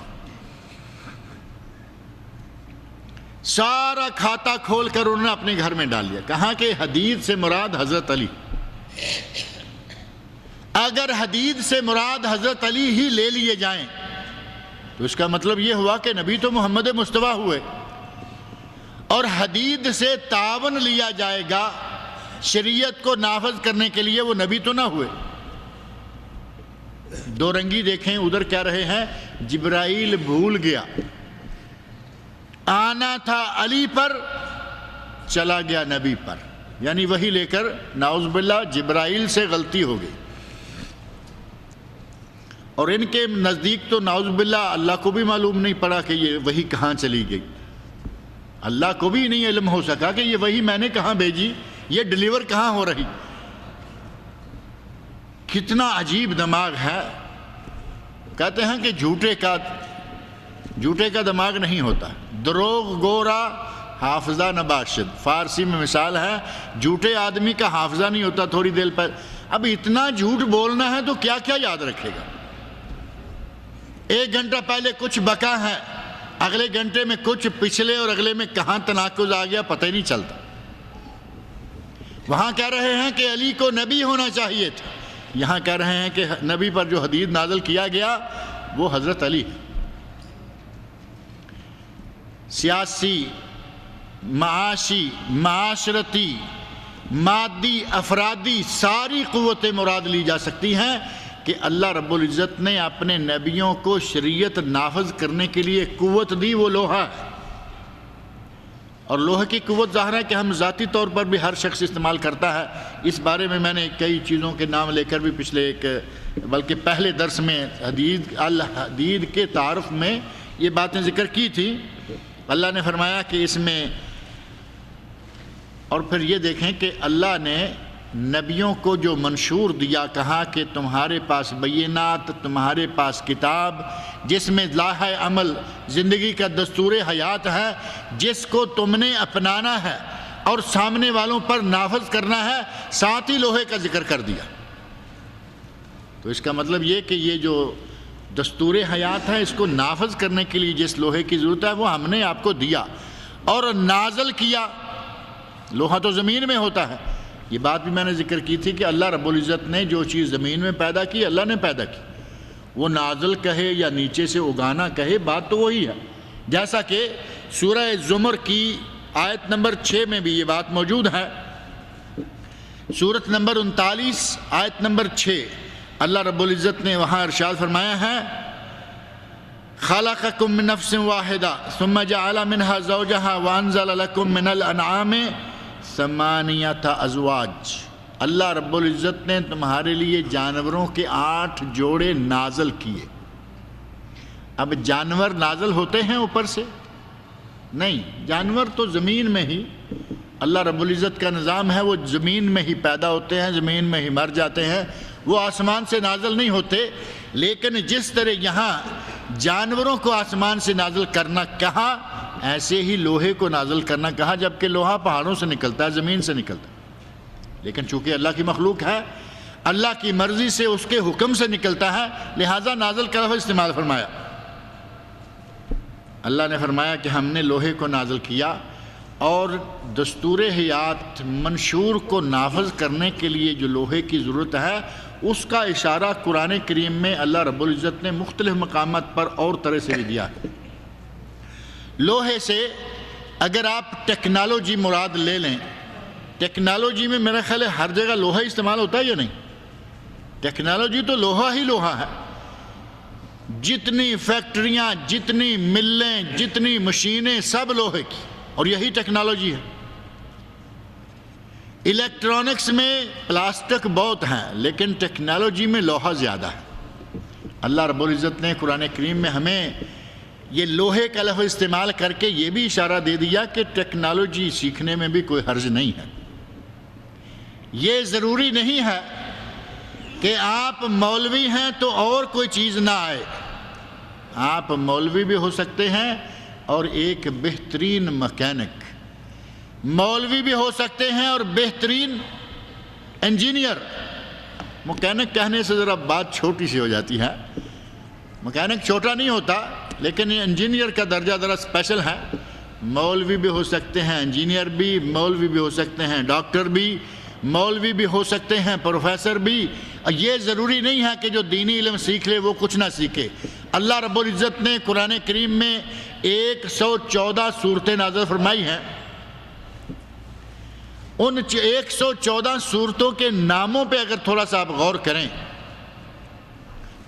سارا کھاتا کھول کر انہوں نے اپنے گھر میں ڈال لیا، کہا کہ حدید سے مراد حضرت علی۔ اگر حدید سے مراد حضرت علی ہی لے لیے جائیں تو اس کا مطلب یہ ہوا کہ نبی تو محمد مصطفیٰ ہوئے، اور حدید سے تعاون لیا جائے گا شریعت کو نافذ کرنے کے لیے، وہ نبی تو نہ ہوئے۔ دو رنگی دیکھیں، ادھر کہہ رہے ہیں جبرائیل بھول گیا، آنا تھا علی پر، چلا گیا نبی پر، یعنی وہی لے کر نعوذ باللہ جبرائیل سے غلطی ہو گئی۔ اور ان کے نزدیک تو نعوذ باللہ اللہ کو بھی معلوم نہیں پڑا کہ یہ وہی کہاں چلی گئی، اللہ کو بھی نہیں علم ہو سکا کہ یہ وہی میں نے کہاں بھیجی، یہ ڈیلیور کہاں ہو رہی۔ کتنا عجیب دماغ ہے۔ کہتے ہیں کہ جھوٹے کا دماغ نہیں ہوتا، دروغ گورا حافظہ نباشد، فارسی میں مثال ہے، جھوٹے آدمی کا حافظہ نہیں ہوتا تھوڑی دیر پر۔ اب اتنا جھوٹ بولنا ہے تو کیا کیا یاد رکھے گا؟ ایک گھنٹہ پہلے کچھ بکا ہے، اگلے گھنٹے میں کچھ، پچھلے اور اگلے میں کہاں تناقض آ گیا پتہ ہی نہیں چلتا۔ وہاں کہہ رہے ہیں کہ علی کو نبی ہونا چاہیے تھا، یہاں کہہ رہے ہیں کہ نبی پر جو حدید نازل کیا گیا وہ حضرت علی۔ سیاسی، معاشی، معاشرتی، مادی، افرادی ساری قوتیں مراد لی جا سکتی ہیں کہ اللہ رب العزت نے اپنے نبیوں کو شریعت نافذ کرنے کے لیے قوت دی، وہ لوہا ہے۔ اور لوہے کی قوت ظاہر ہے کہ ہم ذاتی طور پر بھی ہر شخص استعمال کرتا ہے۔ اس بارے میں نے کئی چیزوں کے نام لے کر بھی پچھلے بلکہ پہلے درس میں الحدید کے تعارف میں یہ باتیں ذکر کی تھی۔ اللہ نے فرمایا کہ اس میں، اور پھر یہ دیکھیں کہ اللہ نے نبیوں کو جو منشور دیا، کہا کہ تمہارے پاس بینات، تمہارے پاس کتاب جس میں لائحہ عمل، زندگی کا دستور حیات ہے، جس کو تم نے اپنانا ہے اور سامنے والوں پر نافذ کرنا ہے، ساتھ ہی لوہے کا ذکر کر دیا۔ تو اس کا مطلب یہ کہ یہ جو دستور حیات ہے اس کو نافذ کرنے کے لیے جس لوہے کی ضرورت ہے وہ ہم نے آپ کو دیا اور نازل کیا۔ لوہا تو زمین میں ہوتا ہے، یہ بات بھی میں نے ذکر کی تھی کہ اللہ رب العزت نے جو چیز زمین میں پیدا کی، اللہ نے پیدا کی، وہ نازل کہے یا نیچے سے اگانا کہے، بات تو وہی ہے۔ جیسا کہ سورہ زمر کی آیت نمبر 6 میں بھی یہ بات موجود ہے، سورت نمبر 39 آیت نمبر 6، اللہ رب العزت نے وہاں ارشاد فرمایا ہے خَلَقَكُم مِّن نَفْسٍ وَاحِدَةٍ ثُمَّ جَعَلَ مِنْهَا زَوْجَهَا وَأَنزَلَ لَكُم مِّنَ الْأَنْعَامِ ثَمَانِيَةَ أَزْوَاجٍ۔ اللہ رب العزت نے تمہارے لیے جانوروں کے 8 جوڑے نازل کیے۔ اب جانور نازل ہوتے ہیں اوپر سے؟ نہیں، جانور تو زمین میں ہی، اللہ رب العزت کا نظام ہے، وہ زمین میں ہی پیدا ہوتے ہیں، زمین میں ہی مر جاتے ہیں، وہ آسمان سے نازل نہیں ہوتے۔ لیکن جس طرح یہاں جانوروں کو آسمان سے نازل کرنا کہا، ایسے ہی لوہے کو نازل کرنا کہا، جبکہ لوہا پہاڑوں سے نکلتا ہے، زمین سے نکلتا ہے، لیکن چونکہ اللہ کی مخلوق ہے، اللہ کی مرضی سے، اس کے حکم سے نکلتا ہے، لہٰذا نازل کا لفظ استعمال فرمایا۔ اللہ نے فرمایا کہ ہم نے لوہے کو نازل کیا، اور دستور حیات منشور کو نافذ کرنے کے لیے جو لوہے کی ضرورت ہے اس کا اشارہ قرآن کریم میں اللہ رب العزت نے مختلف مقامات پر اور طرح سے بھی دیا ہے۔ لوہے سے اگر آپ ٹیکنالوجی مراد لے لیں، ٹیکنالوجی میں میرا خیال ہے ہر جگہ لوہا استعمال ہوتا ہے یا نہیں؟ ٹیکنالوجی تو لوہا ہی لوہا ہے، جتنی فیکٹریاں، جتنی ملیں، جتنی مشینیں، سب لوہے کی۔ اور یہی ٹیکنالوجی ہے۔ الیکٹرانکس میں پلاسٹک بہت ہیں لیکن ٹیکنالوجی میں لوہا زیادہ ہے۔ اللہ رب العزت نے قرآن کریم میں ہمیں یہ لوہے کا لفظ استعمال کر کے یہ بھی اشارہ دے دیا کہ ٹیکنالوجی سیکھنے میں بھی کوئی حرج نہیں ہے۔ یہ ضروری نہیں ہے کہ آپ مولوی ہیں تو اور کوئی چیز نہ آئے۔ آپ مولوی بھی ہو سکتے ہیں اور ایک بہترین مکینک، مولوی بھی ہو سکتے ہیں اور بہترین انجینئر۔ مکینک کہنے سے ذرا بات چھوٹی سی ہو جاتی ہے، مکینک چھوٹا نہیں ہوتا لیکن انجینئر کا درجہ ذرا اسپیشل ہے۔ مولوی بھی ہو سکتے ہیں، انجینئر بھی، مولوی بھی ہو سکتے ہیں، ڈاکٹر بھی، مولوی بھی ہو سکتے ہیں، پروفیسر بھی۔ یہ ضروری نہیں ہے کہ جو دینی علم سیکھ لے وہ کچھ نہ سیکھے۔ اللہ رب العزت نے قرآن کریم میں 114 صورتیں نازل فرمائی ہیں۔ ان 114 صورتوں کے ناموں پہ اگر تھوڑا سا آپ غور کریں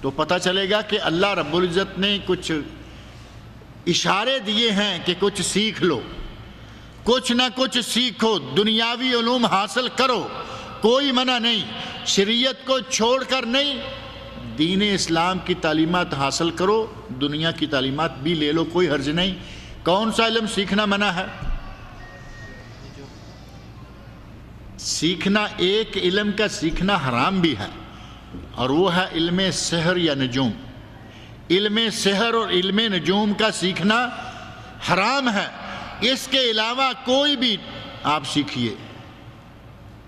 تو پتہ چلے گا کہ اللہ رب العزت نے کچھ اشارے دیے ہیں کہ کچھ سیکھ لو، کچھ نہ کچھ سیکھو، دنیاوی علوم حاصل کرو، کوئی منع نہیں، شریعت کو چھوڑ کر نہیں، دین اسلام کی تعلیمات حاصل کرو، دنیا کی تعلیمات بھی لے لو، کوئی حرج نہیں۔ کون سا علم سیکھنا منع ہے؟ سیکھنا، ایک علم کا سیکھنا حرام بھی ہے اور وہ ہے علم سحر یا نجوم۔ علم سحر اور علم نجوم کا سیکھنا حرام ہے۔ اس کے علاوہ کوئی بھی آپ سیکھیے،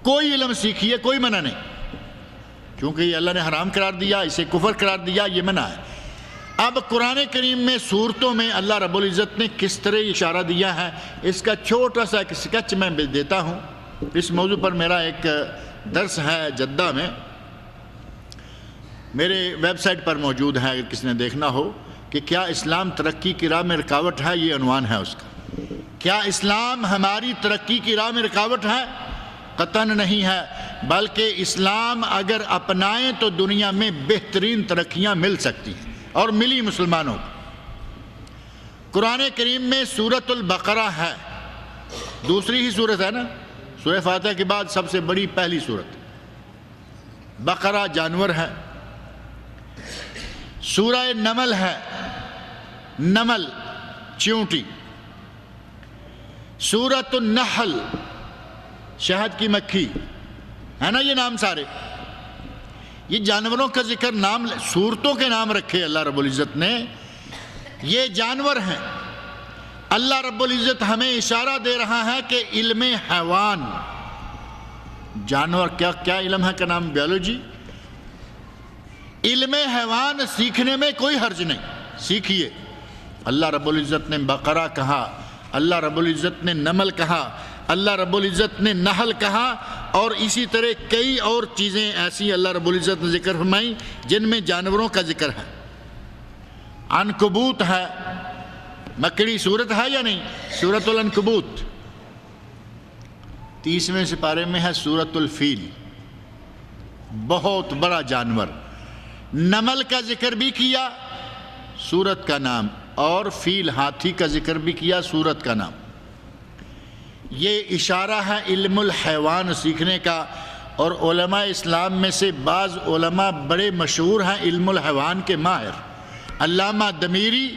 کوئی علم سیکھیے، کوئی منع نہیں، کیونکہ یہ اللہ نے حرام قرار دیا، اسے کفر قرار دیا، یہ منع ہے۔ اب قرآن کریم میں صورتوں میں اللہ رب العزت نے کس طرح اشارہ دیا ہے، اس کا چھوٹا سا ایک سکیچ میں دیتا ہوں۔ اس موضوع پر میرا ایک درس ہے جدہ میں، میرے ویب سائٹ پر موجود ہے، اگر کسی نے دیکھنا ہو کہ کیا اسلام ترقی کی راہ میں رکاوٹ ہے، یہ عنوان ہے اس کا۔ کیا اسلام ہماری ترقی کی راہ میں رکاوٹ ہے؟ قطعاً نہیں ہے، بلکہ اسلام اگر اپنائیں تو دنیا میں بہترین ترقیاں مل سکتی ہیں، اور ملی مسلمانوں کو۔ قرآن کریم میں سورۃ البقرہ ہے، دوسری ہی سورت ہے نا، سورہ فاتحہ کے بعد سب سے بڑی پہلی سورت۔ بقرہ جانور ہے، سورہ نمل ہے، نمل چیونٹی، سورۃ النحل شہد کی مکھی ہے نا، یہ نام سارے، یہ جانوروں کا ذکر، نام سورتوں کے نام رکھے اللہ رب العزت نے، یہ جانور ہیں۔ اللہ رب العزت ہمیں اشارہ دے رہا ہے کہ علم حیوان، جانور کیا علم ہے کا نام بیولوجی، علم حیوان سیکھنے میں کوئی حرج نہیں، سیکھیے۔ اللہ رب العزت نے بقرہ کہا، اللہ رب العزت نے نمل کہا، اللہ رب العزت نے نحل کہا، اور اسی طرح کئی اور چیزیں ایسی اللہ رب العزت نے ذکر فرمائی جن میں جانوروں کا ذکر ہے۔ عنکبوت ہے، مکڑی صورت ہے یا نہیں، سورۃ العنکبوت۔ 30ویں سپارے میں ہے سورۃ الفیل، بہت بڑا جانور۔ نمل کا ذکر بھی کیا، سورت کا نام، اور فیل ہاتھی کا ذکر بھی کیا، سورت کا نام۔ یہ اشارہ ہے علم الحیوان سیکھنے کا، اور علماء اسلام میں سے بعض علماء بڑے مشہور ہیں علم الحیوان کے ماہر، علامہ دمیری،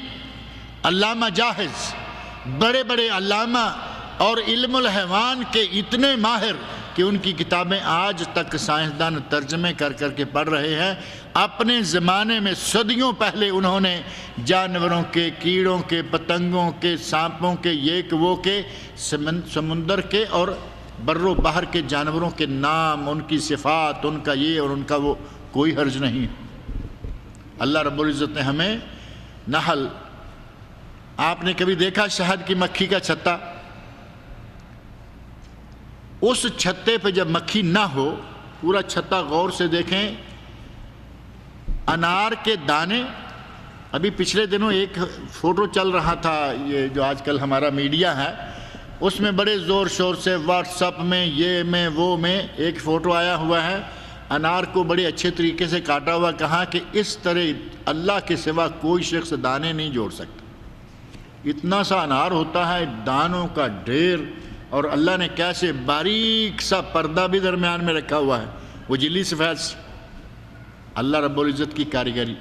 علامہ جاہز، بڑے بڑے علامہ اور علم الحیوان کے اتنے ماہر کہ ان کی کتابیں آج تک سائنسدان ترجمے کر کر کے پڑھ رہے ہیں۔ اپنے زمانے میں صدیوں پہلے انہوں نے جانوروں کے، کیڑوں کے، پتنگوں کے، سانپوں کے، یہ کہ وہ کے، سمندر کے اور بر و بحر کے جانوروں کے نام، ان کی صفات، ان کا یہ اور ان کا وہ، کوئی حرج نہیں۔ اللہ رب العزت نے ہمیں نحل، آپ نے کبھی دیکھا شہد کی مکھی کا چھتا؟ اس چھتے پہ جب مکھی نہ ہو، پورا چھتا غور سے دیکھیں، انار کے دانے، ابھی پچھلے دنوں ایک فوٹو چل رہا تھا، یہ جو آج کل ہمارا میڈیا ہے اس میں بڑے زور شور سے واٹس ایپ میں، یہ میں، وہ میں، ایک فوٹو آیا ہوا ہے، انار کو بڑے اچھے طریقے سے کاٹا ہوا، کہا کہ اس طرح اللہ کے سوا کوئی شخص دانے نہیں جوڑ سکتا۔ اتنا سا انار ہوتا ہے، دانوں کا ڈھیر، اور اللہ نے کیسے باریک سا پردہ بھی درمیان میں رکھا ہوا ہے، وہ جلی سفید سے، اللہ رب العزت کی کاریگری۔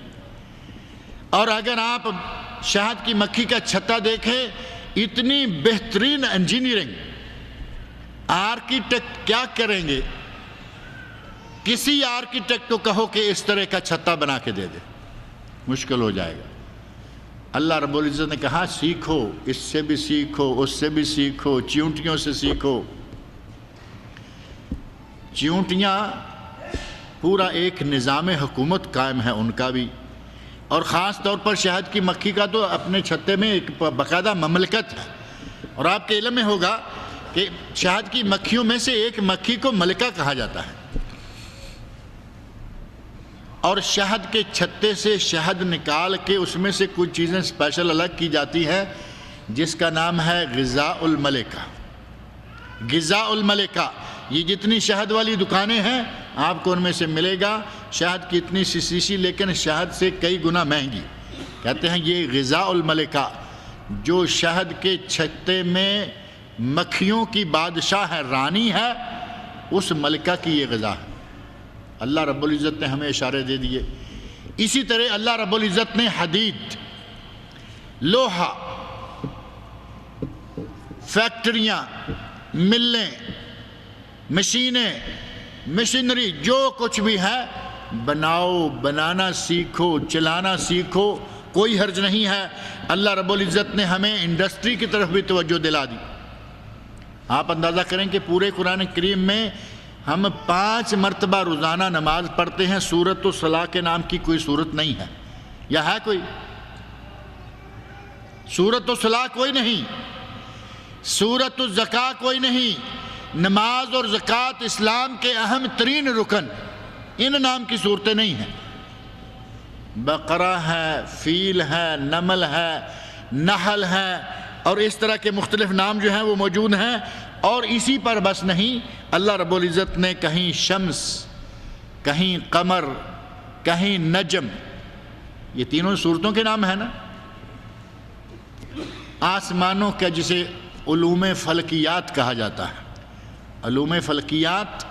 اور اگر آپ شہد کی مکھی کا چھتا دیکھیں، اتنی بہترین انجینئرنگ، آرکیٹیکٹ کیا کریں گے؟ کسی آرکیٹیکٹ کو کہو کہ اس طرح کا چھتا بنا کے دے دے، مشکل ہو جائے گا۔ اللہ رب العزت نے کہا سیکھو، اس سے بھی سیکھو، اس سے بھی سیکھو، چیونٹیوں سے سیکھو۔ چیونٹیاں پورا ایک نظام حکومت قائم ہے ان کا بھی، اور خاص طور پر شہد کی مکھی کا تو اپنے چھتے میں ایک باقاعدہ مملکت ہے۔ اور آپ کے علم میں ہوگا کہ شہد کی مکھیوں میں سے ایک مکھی کو ملکہ کہا جاتا ہے، اور شہد کے چھتے سے شہد نکال کے اس میں سے کچھ چیزیں اسپیشل الگ کی جاتی ہیں، جس کا نام ہے غذاء الملکہ۔ غذاء الملکہ، یہ جتنی شہد والی دکانیں ہیں آپ کو ان میں سے ملے گا شہد کی اتنی سی شیشی، لیکن شہد سے کئی گنا مہنگی۔ کہتے ہیں یہ غذاء الملکہ، جو شہد کے چھتے میں مکھیوں کی بادشاہ ہے، رانی ہے، اس ملکہ کی یہ غذا ہے۔ اللہ رب العزت نے ہمیں اشارے دے دیے۔ اسی طرح اللہ رب العزت نے حدید، لوہا، فیکٹریاں، ملیں، مشینیں، مشینری، جو کچھ بھی ہے بناؤ، بنانا سیکھو، چلانا سیکھو، کوئی حرج نہیں ہے۔ اللہ رب العزت نے ہمیں انڈسٹری کی طرف بھی توجہ دلا دی۔ آپ اندازہ کریں کہ پورے قرآن کریم میں ہم 5 مرتبہ روزانہ نماز پڑھتے ہیں، سورۃ الصلاح کے نام کی کوئی سورت نہیں ہے، یا ہے کوئی؟ سورۃ الصلاح کوئی نہیں، سورۃ الزکاۃ کوئی نہیں۔ نماز اور زکوٰۃ اسلام کے اہم ترین رکن، ان نام کی صورتیں نہیں ہیں۔ بقرہ ہے، فیل ہے، نمل ہے، نحل ہے، اور اس طرح کے مختلف نام جو ہیں وہ موجود ہیں۔ اور اسی پر بس نہیں، اللہ رب العزت نے کہیں شمس، کہیں قمر، کہیں نجم، یہ تینوں صورتوں کے نام ہیں نا۔ آسمانوں کا جسے علوم فلکیات کہا جاتا ہے، علوم فلکیات،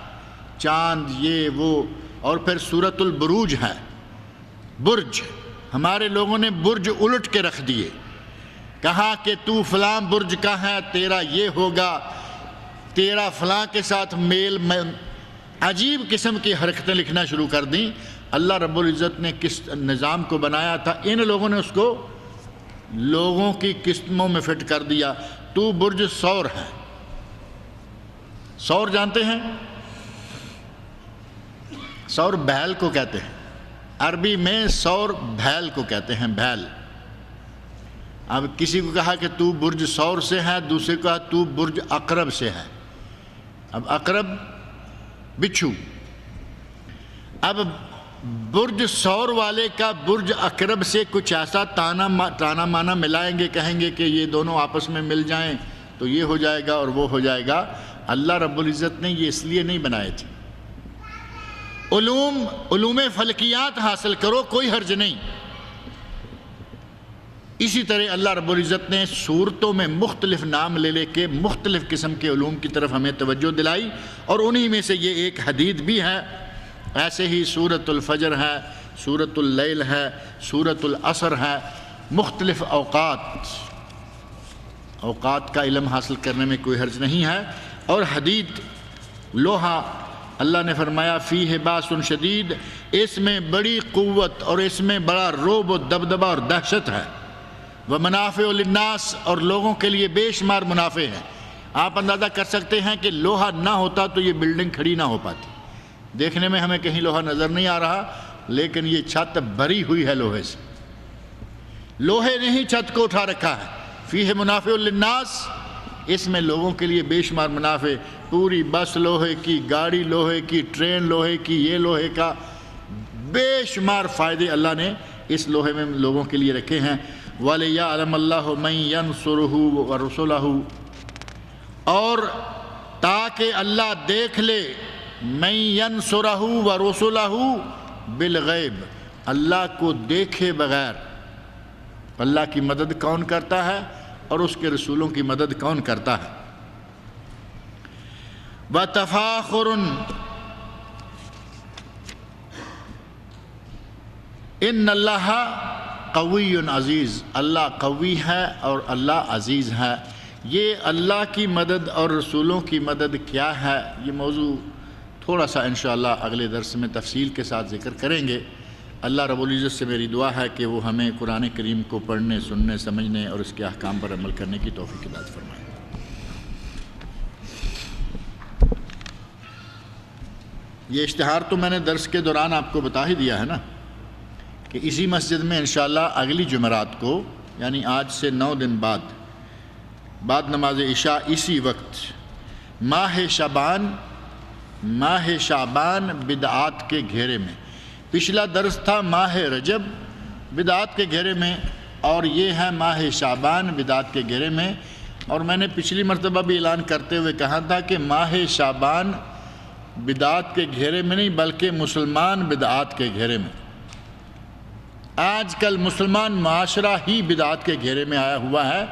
چاند، یہ وہ، اور پھر سورۃ البروج ہے، برج۔ ہمارے لوگوں نے برج الٹ کے رکھ دیے، کہا کہ تو فلاں برج کا ہے، تیرا یہ ہوگا، تیرا فلاں کے ساتھ میل، عجیب قسم کی حرکتیں لکھنا شروع کر دیں۔ اللہ رب العزت نے کس نظام کو بنایا تھا، ان لوگوں نے اس کو لوگوں کی قسموں میں فٹ کر دیا۔ تو برج سور ہے، سور جانتے ہیں؟ سور بھیل کو کہتے ہیں، عربی میں سور بھیل کو کہتے ہیں، بھیل۔ اب کسی کو کہا کہ تو برج سور سے ہے، دوسرے کو کہا تو برج عقرب سے ہے۔ اب عقرب بچھو، اب برج سور والے کا برج عقرب سے کچھ ایسا تانا مانا ملائیں گے، کہیں گے کہ یہ دونوں آپس میں مل جائیں تو یہ ہو جائے گا اور وہ ہو جائے گا۔ اللہ رب العزت نے یہ اس لیے نہیں بنائے تھے۔ علوم فلکیات حاصل کرو، کوئی حرج نہیں۔ اسی طرح اللہ رب العزت نے صورتوں میں مختلف نام لے لے کے مختلف قسم کے علوم کی طرف ہمیں توجہ دلائی، اور انہی میں سے یہ ایک حدید بھی ہے۔ ایسے ہی سورۃ الفجر ہے، سورۃ اللیل ہے، سورۃ العصر ہے۔ مختلف اوقات کا علم حاصل کرنے میں کوئی حرج نہیں ہے۔ اور حدید، لوہا، اللہ نے فرمایا فیہ باس شدید، اس میں بڑی قوت اور اس میں بڑا رعب و دبدبہ اور دہشت ہے۔ ومنافع للناس، اور لوگوں کے لیے بے شمار منافع ہیں۔ آپ اندازہ کر سکتے ہیں کہ لوہا نہ ہوتا تو یہ بلڈنگ کھڑی نہ ہو پاتی۔ دیکھنے میں ہمیں کہیں لوہا نظر نہیں آ رہا، لیکن یہ چھت بھری ہوئی ہے لوہے سے۔ لوہے نے ہی چھت کو اٹھا رکھا ہے۔ فیہ منافع للناس، اس میں لوگوں کے لیے بے شمار منافع، پوری بس لوہے کی، گاڑی لوہے کی، ٹرین لوہے کی، یہ لوہے کا، بے شمار فائدے اللہ نے اس لوہے میں لوگوں کے لیے رکھے ہیں۔ وَلِيَعْلَمَ اللَّهُ مَن يَنصُرُهُ وَرُسُلَهُ، اور تاکہ اللہ دیکھ لے، مَن يَنصُرَهُ وَرُسُلَهُ بِالْغَیب، اللہ کو دیکھے بغیر۔ اللہ کی مدد کون کرتا ہے؟ اور اس کے رسولوں کی مدد کون کرتا ہے؟ وَتَفَاخُرٌ ان اللہ قوی عزیز، اللہ قوی ہے اور اللہ عزیز ہے۔ یہ اللہ کی مدد اور رسولوں کی مدد کیا ہے، یہ موضوع تھوڑا سا انشاءاللہ اگلے درس میں تفصیل کے ساتھ ذکر کریں گے۔ اللہ رب العزت سے میری دعا ہے کہ وہ ہمیں قرآن کریم کو پڑھنے، سننے، سمجھنے اور اس کے احکام پر عمل کرنے کی توفیق عطا فرمائے۔ یہ اشتہار تو میں نے درس کے دوران آپ کو بتا ہی دیا ہے نا کہ اسی مسجد میں انشاءاللہ اگلی جمعرات کو، یعنی آج سے 9 دن بعد نماز عشاء اسی وقت ماہ شعبان بدعات کے گھیرے میں، پچھلا درس تھا ماہ رجب بدعات کے گھیرے میں، اور یہ ہے ماہ شعبان بدعات کے گھیرے میں۔ اور میں نے پچھلی مرتبہ بھی اعلان کرتے ہوئے کہا تھا کہ ماہ شعبان بدعات کے گھیرے میں نہیں بلکہ مسلمان بدعات کے گھیرے میں۔ آج کل مسلمان معاشرہ ہی بدعات کے گھیرے میں آیا ہوا ہے،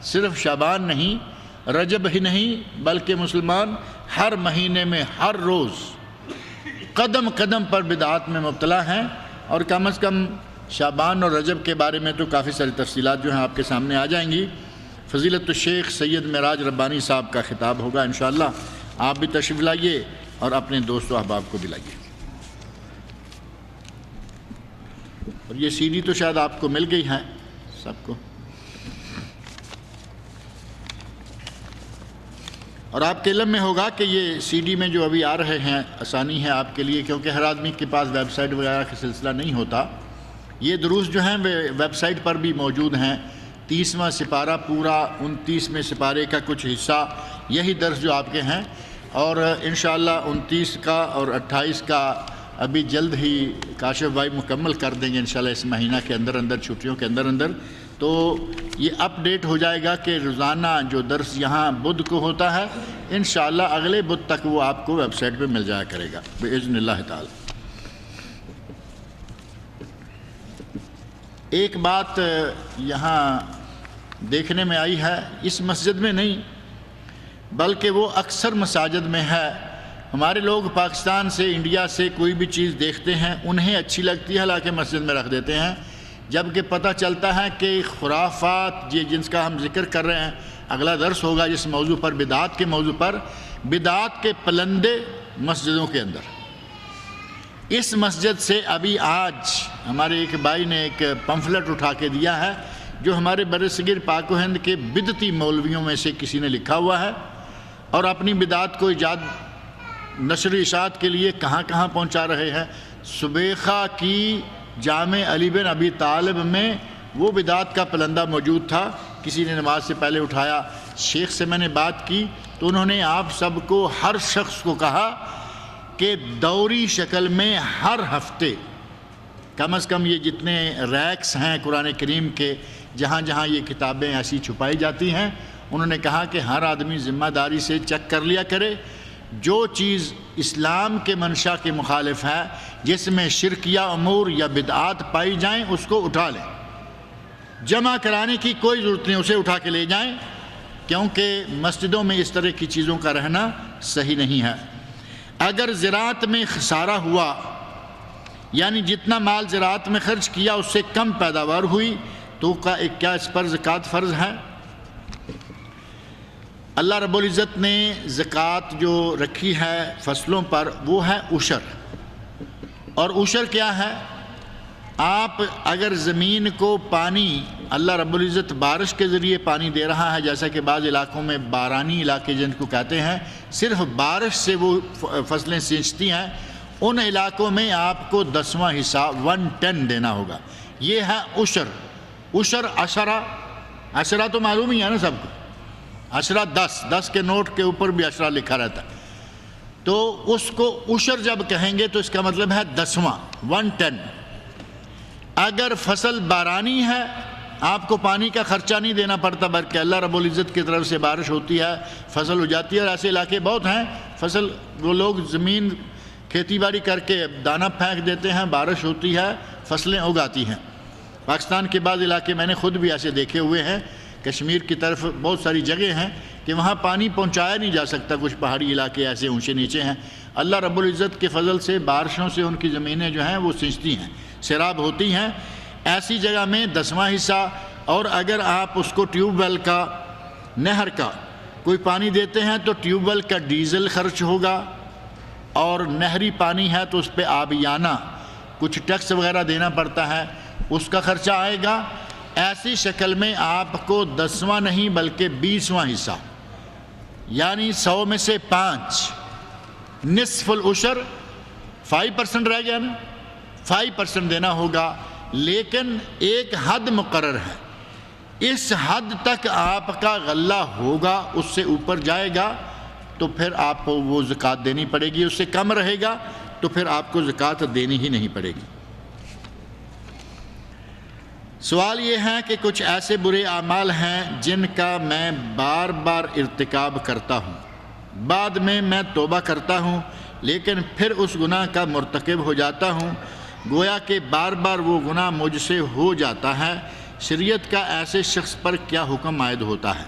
صرف شعبان نہیں، رجب ہی نہیں، بلکہ مسلمان ہر مہینے میں ہر روز قدم قدم پر بدعات میں مبتلا ہیں۔ اور کم از کم شعبان اور رجب کے بارے میں تو کافی ساری تفصیلات جو ہیں آپ کے سامنے آ جائیں گی۔ فضیلت الشیخ سید معراج ربانی صاحب کا خطاب ہوگا انشاءاللہ، آپ بھی تشریف لائیے اور اپنے دوست و احباب کو بھی لائیے۔ اور یہ سی ڈی تو شاید آپ کو مل گئی ہے سب کو، اور آپ کے علم میں ہوگا کہ یہ سی ڈی میں جو ابھی آ رہے ہیں آسانی ہے آپ کے لیے، کیونکہ ہر آدمی کے پاس ویب سائٹ وغیرہ کا سلسلہ نہیں ہوتا۔ یہ دروس جو ہیں وہ ویب سائٹ پر بھی موجود ہیں۔ 30واں سپارہ پورا، 29ویں سپارے کا کچھ حصہ، یہی درس جو آپ کے ہیں، اور انشاءاللہ 29 کا اور 28 کا ابھی جلد ہی کاشف بھائی مکمل کر دیں گے انشاءاللہ اس مہینہ کے اندر چھٹیوں کے اندر۔ تو یہ اپ ڈیٹ ہو جائے گا کہ روزانہ جو درس یہاں بدھ کو ہوتا ہے انشاءاللہ اگلے بدھ تک وہ آپ کو ویب سائٹ پہ مل جایا کرے گا باذن اللہ تعالی۔ ایک بات یہاں دیکھنے میں آئی ہے، اس مسجد میں نہیں بلکہ وہ اکثر مساجد میں ہے، ہمارے لوگ پاکستان سے، انڈیا سے کوئی بھی چیز دیکھتے ہیں انہیں اچھی لگتی ہے، حالانکہ مسجد میں رکھ دیتے ہیں، جبکہ پتہ چلتا ہے کہ خرافات یہ جن کا ہم ذکر کر رہے ہیں، اگلا درس ہوگا جس موضوع پر، بدعات کے موضوع پر، بدعات کے پلندے مسجدوں کے اندر۔ اس مسجد سے ابھی آج ہمارے ایک بھائی نے ایک پمفلٹ اٹھا کے دیا ہے جو ہمارے برصغیر پاک و ہند کے بدعتی مولویوں میں سے کسی نے لکھا ہوا ہے، اور اپنی بدعات کو ایجاد نشر اشاعت کے لیے کہاں کہاں پہنچا رہے ہیں۔ سبیخہ کی جامع علی بن ابی طالب میں وہ بدعات کا پلندہ موجود تھا، کسی نے نماز سے پہلے اٹھایا، شیخ سے میں نے بات کی تو انہوں نے آپ سب کو، ہر شخص کو کہا کہ دوری شکل میں ہر ہفتے کم از کم یہ جتنے ریکس ہیں قرآن کریم کے، جہاں جہاں یہ کتابیں ایسی چھپائی جاتی ہیں، انہوں نے کہا کہ ہر آدمی ذمہ داری سے چیک کر لیا کرے، جو چیز اسلام کے منشا کے مخالف ہے، جس میں شرکیہ امور یا بدعات پائی جائیں، اس کو اٹھا لیں، جمع کرانے کی کوئی ضرورت نہیں، اسے اٹھا کے لے جائیں، کیونکہ مسجدوں میں اس طرح کی چیزوں کا رہنا صحیح نہیں ہے۔ اگر زراعت میں خسارہ ہوا، یعنی جتنا مال زراعت میں خرچ کیا اس سے کم پیداوار ہوئی، تو کیا اس پر زکوٰۃ فرض ہے؟ اللہ رب العزت نے زکوٰۃ جو رکھی ہے فصلوں پر وہ ہے عشر، اور عشر کیا ہے؟ آپ اگر زمین کو پانی، اللہ رب العزت بارش کے ذریعے پانی دے رہا ہے، جیسا کہ بعض علاقوں میں بارانی علاقے جن کو کہتے ہیں، صرف بارش سے وہ فصلیں سینچتی ہیں، ان علاقوں میں آپ کو 10واں حصہ 1/10 دینا ہوگا، یہ ہے عشر۔ عشر عشرہ تو معلوم ہی ہے نا سب کو، عشرہ 10 کے نوٹ کے اوپر بھی عشرہ لکھا رہتا ہے، تو اس کو عشر جب کہیں گے تو اس کا مطلب ہے 10واں 1/10۔ اگر فصل بارانی ہے، آپ کو پانی کا خرچہ نہیں دینا پڑتا، بلکہ اللہ رب العزت کی طرف سے بارش ہوتی ہے، فصل ہو جاتی ہے، اور ایسے علاقے بہت ہیں، فصل وہ لوگ زمین کھیتی باڑی کر کے دانہ پھینک دیتے ہیں، بارش ہوتی ہے، فصلیں اگاتی ہیں۔ پاکستان کے بعض علاقے میں نے خود بھی ایسے دیکھے ہوئے ہیں کشمیر کی طرف بہت ساری جگہ ہیں کہ وہاں پانی پہنچایا نہیں جا سکتا، کچھ پہاڑی علاقے ایسے اونچے نیچے ہیں، اللہ رب العزت کے فضل سے بارشوں سے ان کی زمینیں جو ہیں وہ سینچتی ہیں، سیراب ہوتی ہیں، ایسی جگہ میں 10واں حصہ۔ اور اگر آپ اس کو ٹیوب ویل کا، نہر کا کوئی پانی دیتے ہیں تو ٹیوب ویل کا ڈیزل خرچ ہوگا، اور نہری پانی ہے تو اس پہ آبیانہ کچھ ٹیکس وغیرہ دینا پڑتا ہے، اس کا خرچہ آئے گا۔ ایسی شکل میں آپ کو 10واں نہیں بلکہ 20واں حصہ، یعنی 100 میں سے 5، نصف العشر 5% رہ گیا نا، 5% دینا ہوگا، لیکن ایک حد مقرر ہے، اس حد تک آپ کا غلہ ہوگا، اس سے اوپر جائے گا تو پھر آپ کو وہ زکوٰۃ دینی پڑے گی، اس سے کم رہے گا تو پھر آپ کو زکوٰۃ دینی ہی نہیں پڑے گی۔ سوال یہ ہے کہ کچھ ایسے برے اعمال ہیں جن کا میں بار بار ارتکاب کرتا ہوں، بعد میں توبہ کرتا ہوں لیکن پھر اس گناہ کا مرتکب ہو جاتا ہوں، گویا کہ بار بار وہ گناہ مجھ سے ہو جاتا ہے، شریعت کا ایسے شخص پر کیا حکم عائد ہوتا ہے؟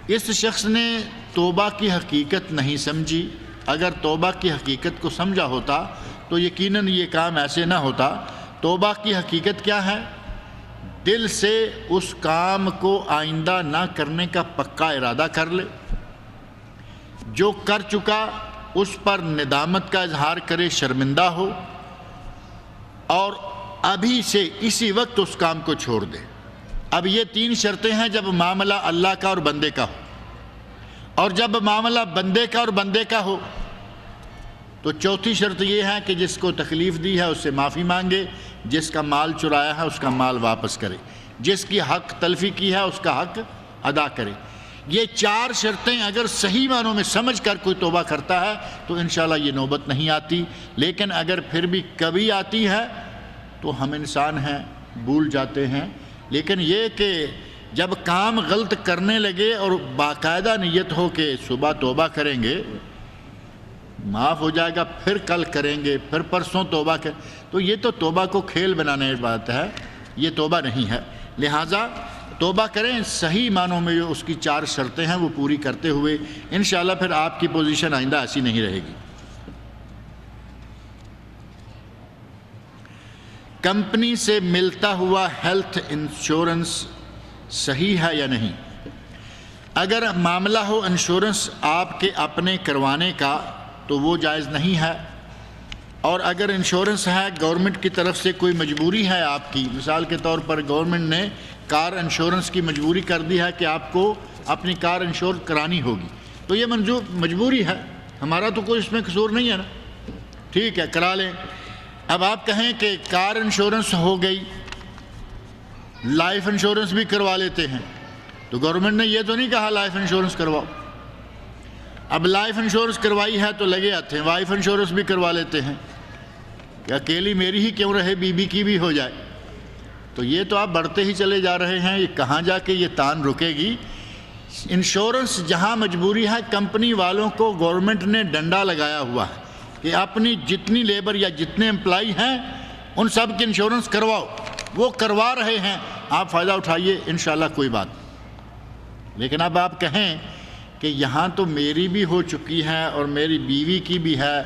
اس شخص نے توبہ کی حقیقت نہیں سمجھی، اگر توبہ کی حقیقت کو سمجھا ہوتا تو یقیناً یہ کام ایسے نہ ہوتا۔ توبہ کی حقیقت کیا ہے؟ دل سے اس کام کو آئندہ نہ کرنے کا پکا ارادہ کر لے، جو کر چکا اس پر ندامت کا اظہار کرے، شرمندہ ہو، اور ابھی سے اسی وقت اس کام کو چھوڑ دے۔ اب یہ 3 شرطیں ہیں جب معاملہ اللہ کا اور بندے کا ہو، اور جب معاملہ بندے کا اور بندے کا ہو تو چوتھی شرط یہ ہے کہ جس کو تکلیف دی ہے اس سے معافی مانگے، جس کا مال چرایا ہے اس کا مال واپس کرے، جس کی حق تلفی کی ہے اس کا حق ادا کرے۔ یہ 4 شرطیں اگر صحیح معنوں میں سمجھ کر کوئی توبہ کرتا ہے تو انشاءاللہ یہ نوبت نہیں آتی، لیکن اگر پھر بھی کبھی آتی ہے تو ہم انسان ہیں، بھول جاتے ہیں۔ لیکن یہ کہ جب کام غلط کرنے لگے اور باقاعدہ نیت ہو کہ صبح توبہ کریں گے، معاف ہو جائے گا، پھر کل کریں گے، پھر پرسوں توبہ کریں، تو یہ تو توبہ کو کھیل بنانے کی بات ہے، یہ توبہ نہیں ہے۔ لہٰذا توبہ کریں صحیح معنوں میں، جو اس کی 4 شرطیں ہیں وہ پوری کرتے ہوئے، انشاءاللہ پھر آپ کی پوزیشن آئندہ ایسی نہیں رہے گی۔ کمپنی سے ملتا ہوا ہیلتھ انشورنس صحیح ہے یا نہیں؟ اگر معاملہ ہو انشورنس آپ کے اپنے کروانے کا تو وہ جائز نہیں ہے، اور اگر انشورنس ہے گورنمنٹ کی طرف سے کوئی مجبوری ہے آپ کی، مثال کے طور پر گورنمنٹ نے کار انشورنس کی مجبوری کر دی ہے کہ آپ کو اپنی کار انشور کرانی ہوگی، تو یہ مجبوری ہے، ہمارا تو کوئی اس میں قصور نہیں ہے نا، ٹھیک ہے کرا لیں۔ اب آپ کہیں کہ کار انشورنس ہو گئی، لائف انشورنس بھی کروا لیتے ہیں، تو گورنمنٹ نے یہ تو نہیں کہا لائف انشورنس کرواؤ۔ اب لائف انشورنس کروائی ہے تو لگے آتے ہیں وائف انشورنس بھی کروا لیتے ہیں، کہ اکیلی میری ہی کیوں رہے، بی بی کی بھی ہو جائے، تو یہ تو آپ بڑھتے ہی چلے جا رہے ہیں، یہ کہاں جا کے یہ تان رکے گی؟ انشورنس جہاں مجبوری ہے، کمپنی والوں کو گورنمنٹ نے ڈنڈا لگایا ہوا ہے کہ اپنی جتنی لیبر یا جتنے امپلائی ہیں ان سب کی انشورنس کرواؤ، وہ کروا رہے ہیں، آپ فائدہ اٹھائیے، انشاءاللہ کوئی بات۔ لیکن اب آپ کہیں کہ یہاں تو میری بھی ہو چکی ہے اور میری بیوی کی بھی ہے،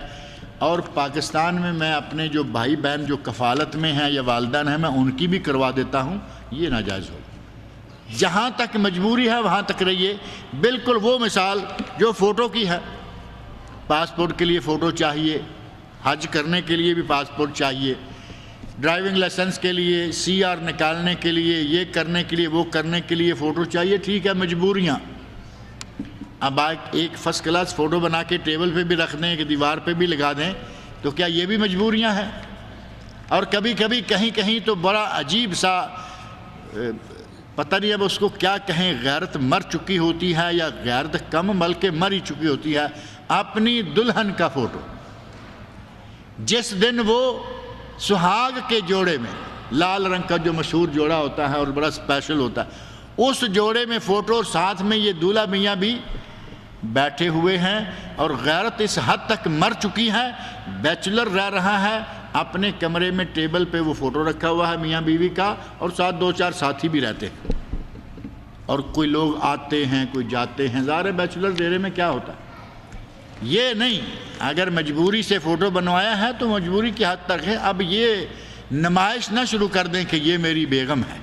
اور پاکستان میں میں اپنے جو بھائی بہن جو کفالت میں ہیں یا والدین ہیں میں ان کی بھی کروا دیتا ہوں، یہ ناجائز ہو۔ جہاں تک مجبوری ہے وہاں تک رہیے۔ بالکل وہ مثال جو فوٹو کی ہے، پاسپورٹ کے لیے فوٹو چاہیے، حج کرنے کے لیے بھی پاسپورٹ چاہیے، ڈرائیونگ لائسنس کے لیے، CR نکالنے کے لیے، یہ کرنے کے لیے، وہ کرنے کے لیے فوٹو چاہیے، ٹھیک ہے مجبوریاں۔ اب ایک فرسٹ کلاس فوٹو بنا کے ٹیبل پہ بھی رکھ دیں کہ دیوار پہ بھی لگا دیں، تو کیا یہ بھی مجبوریاں ہیں؟ اور کبھی کبھی کہیں تو بڑا عجیب سا، پتہ نہیں اب اس کو کیا کہیں، غیرت مر چکی ہوتی ہے یا غیرت کم بلکہ مر ہی چکی ہوتی ہے، اپنی دلہن کا فوٹو، جس دن وہ سہاگ کے جوڑے میں، لال رنگ کا جو مشہور جوڑا ہوتا ہے اور بڑا اسپیشل ہوتا ہے، اس جوڑے میں فوٹو، اور ساتھ میں یہ دولہا میاں بھی بیٹھے ہوئے ہیں، اور غیرت اس حد تک مر چکی ہے، بیچلر رہ رہا ہے، اپنے کمرے میں ٹیبل پہ وہ فوٹو رکھا ہوا ہے میاں بیوی کا، اور ساتھ 2-4 ساتھی بھی رہتے ہیں۔ اور کوئی لوگ آتے ہیں کوئی جاتے ہیں. ظاہر بیچلر ڈیرے میں کیا ہوتا ہے یہ نہیں. اگر مجبوری سے فوٹو بنوایا ہے تو مجبوری کی حد تک ہے. اب یہ نمائش نہ شروع کر دیں کہ یہ میری بیگم ہے,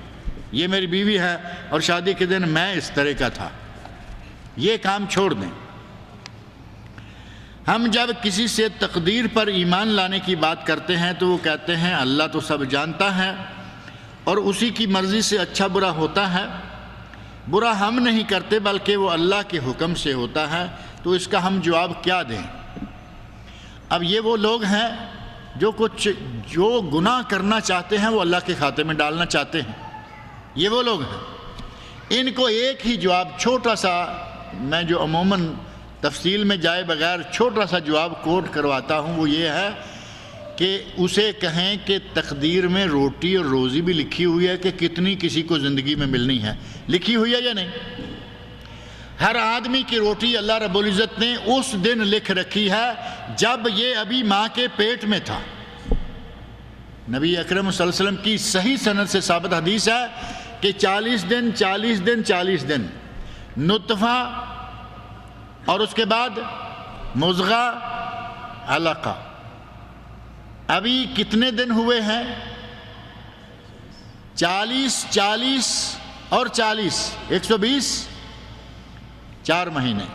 یہ میری بیوی ہے اور شادی کے دن میں اس طرح کا تھا. یہ کام چھوڑ دیں. ہم جب کسی سے تقدیر پر ایمان لانے کی بات کرتے ہیں تو وہ کہتے ہیں اللہ تو سب جانتا ہے اور اسی کی مرضی سے اچھا برا ہوتا ہے. برا ہم نہیں کرتے بلکہ وہ اللہ کے حکم سے ہوتا ہے. تو اس کا ہم جواب کیا دیں؟ اب یہ وہ لوگ ہیں جو گناہ کرنا چاہتے ہیں وہ اللہ کے کھاتے میں ڈالنا چاہتے ہیں. یہ وہ لوگ ہیں. ان کو ایک ہی جواب چھوٹا سا, میں جو عموماً تفصیل میں جائے بغیر چھوٹا سا جواب کوٹ کرواتا ہوں, وہ یہ ہے کہ اسے کہیں کہ تقدیر میں روٹی اور روزی بھی لکھی ہوئی ہے کہ کتنی کسی کو زندگی میں ملنی ہے. لکھی ہوئی ہے یا نہیں؟ ہر آدمی کی روٹی اللہ رب العزت نے اس دن لکھ رکھی ہے جب یہ ابھی ماں کے پیٹ میں تھا. نبی اکرم صلی اللہ علیہ وسلم کی صحیح سند سے ثابت حدیث ہے کہ 40 دن نطفہ اور اس کے بعد مضغہ علقہ. ابھی کتنے دن ہوئے ہیں؟ 40 اور 40 120 4 مہینے.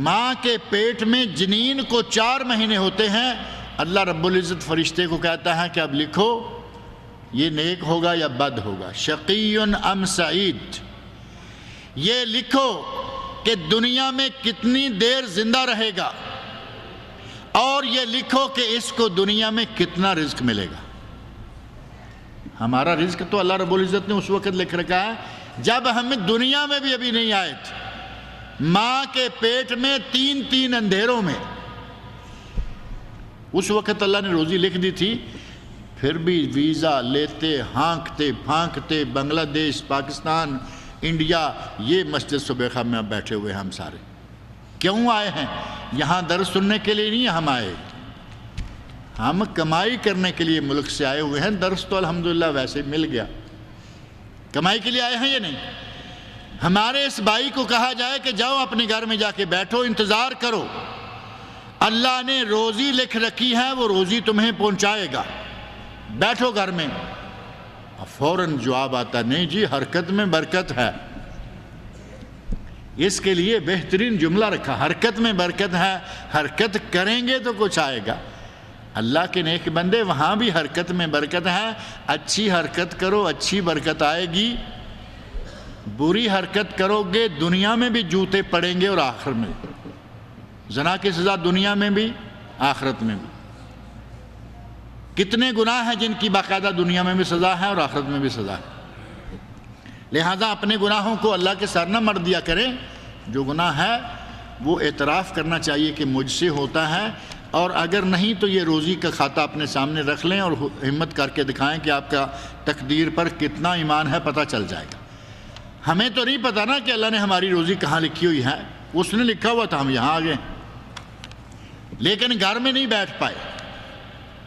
ماں کے پیٹ میں جنین کو 4 مہینے ہوتے ہیں. اللہ رب العزت فرشتے کو کہتا ہے کہ اب لکھو یہ نیک ہوگا یا بد ہوگا, شقی ام سعید. یہ لکھو کہ دنیا میں کتنی دیر زندہ رہے گا اور یہ لکھو کہ اس کو دنیا میں کتنا رزق ملے گا. ہمارا رزق تو اللہ رب العزت نے اس وقت لکھ رکھا ہے جب ہم دنیا میں بھی ابھی نہیں آئے تھے. ماں کے پیٹ میں 3 اندھیروں میں اس وقت اللہ نے روزی لکھ دی تھی. پھر بھی ویزا لیتے ہانکتے پھانکتے بنگلہ دیش, پاکستان, انڈیا, یہ مسجد سبیخہ میں بیٹھے ہوئے ہم سارے کیوں آئے ہیں؟ یہاں درس سننے کے لیے نہیں ہم آئے, ہم کمائی کرنے کے لیے ملک سے آئے ہوئے ہیں. درس تو الحمدللہ ویسے مل گیا, کمائی کے لیے آئے ہیں یا نہیں؟ ہمارے اس بھائی کو کہا جائے کہ جاؤ اپنے گھر میں جا کے بیٹھو, انتظار کرو, اللہ نے روزی لکھ رکھی ہے, وہ روزی تمہیں پہنچائے گا, بیٹھو گھر میں. فوراً جواب آتا نہیں جی حرکت میں برکت ہے. اس کے لیے بہترین جملہ رکھا, حرکت میں برکت ہے, حرکت کریں گے تو کچھ آئے گا. اللہ کے نیک بندے وہاں بھی حرکت میں برکت ہے. اچھی حرکت کرو اچھی برکت آئے گی, بری حرکت کرو گے دنیا میں بھی جوتے پڑیں گے اور آخر میں زنا کی سزا دنیا میں بھی آخرت میں بھی. کتنے گناہ ہیں جن کی باقاعدہ دنیا میں بھی سزا ہے اور آخرت میں بھی سزا ہے. لہذا اپنے گناہوں کو اللہ کے سر نہ مر دیا کریں. جو گناہ ہے وہ اعتراف کرنا چاہیے کہ مجھ سے ہوتا ہے, اور اگر نہیں تو یہ روزی کا کھاتہ اپنے سامنے رکھ لیں اور ہمت کر کے دکھائیں کہ آپ کا تقدیر پر کتنا ایمان ہے, پتہ چل جائے گا. ہمیں تو نہیں پتہ نا کہ اللہ نے ہماری روزی کہاں لکھی ہوئی ہے. اس نے لکھا ہوا تھا, ہم یہاں آ گئے, لیکن گھر میں نہیں بیٹھ پائے.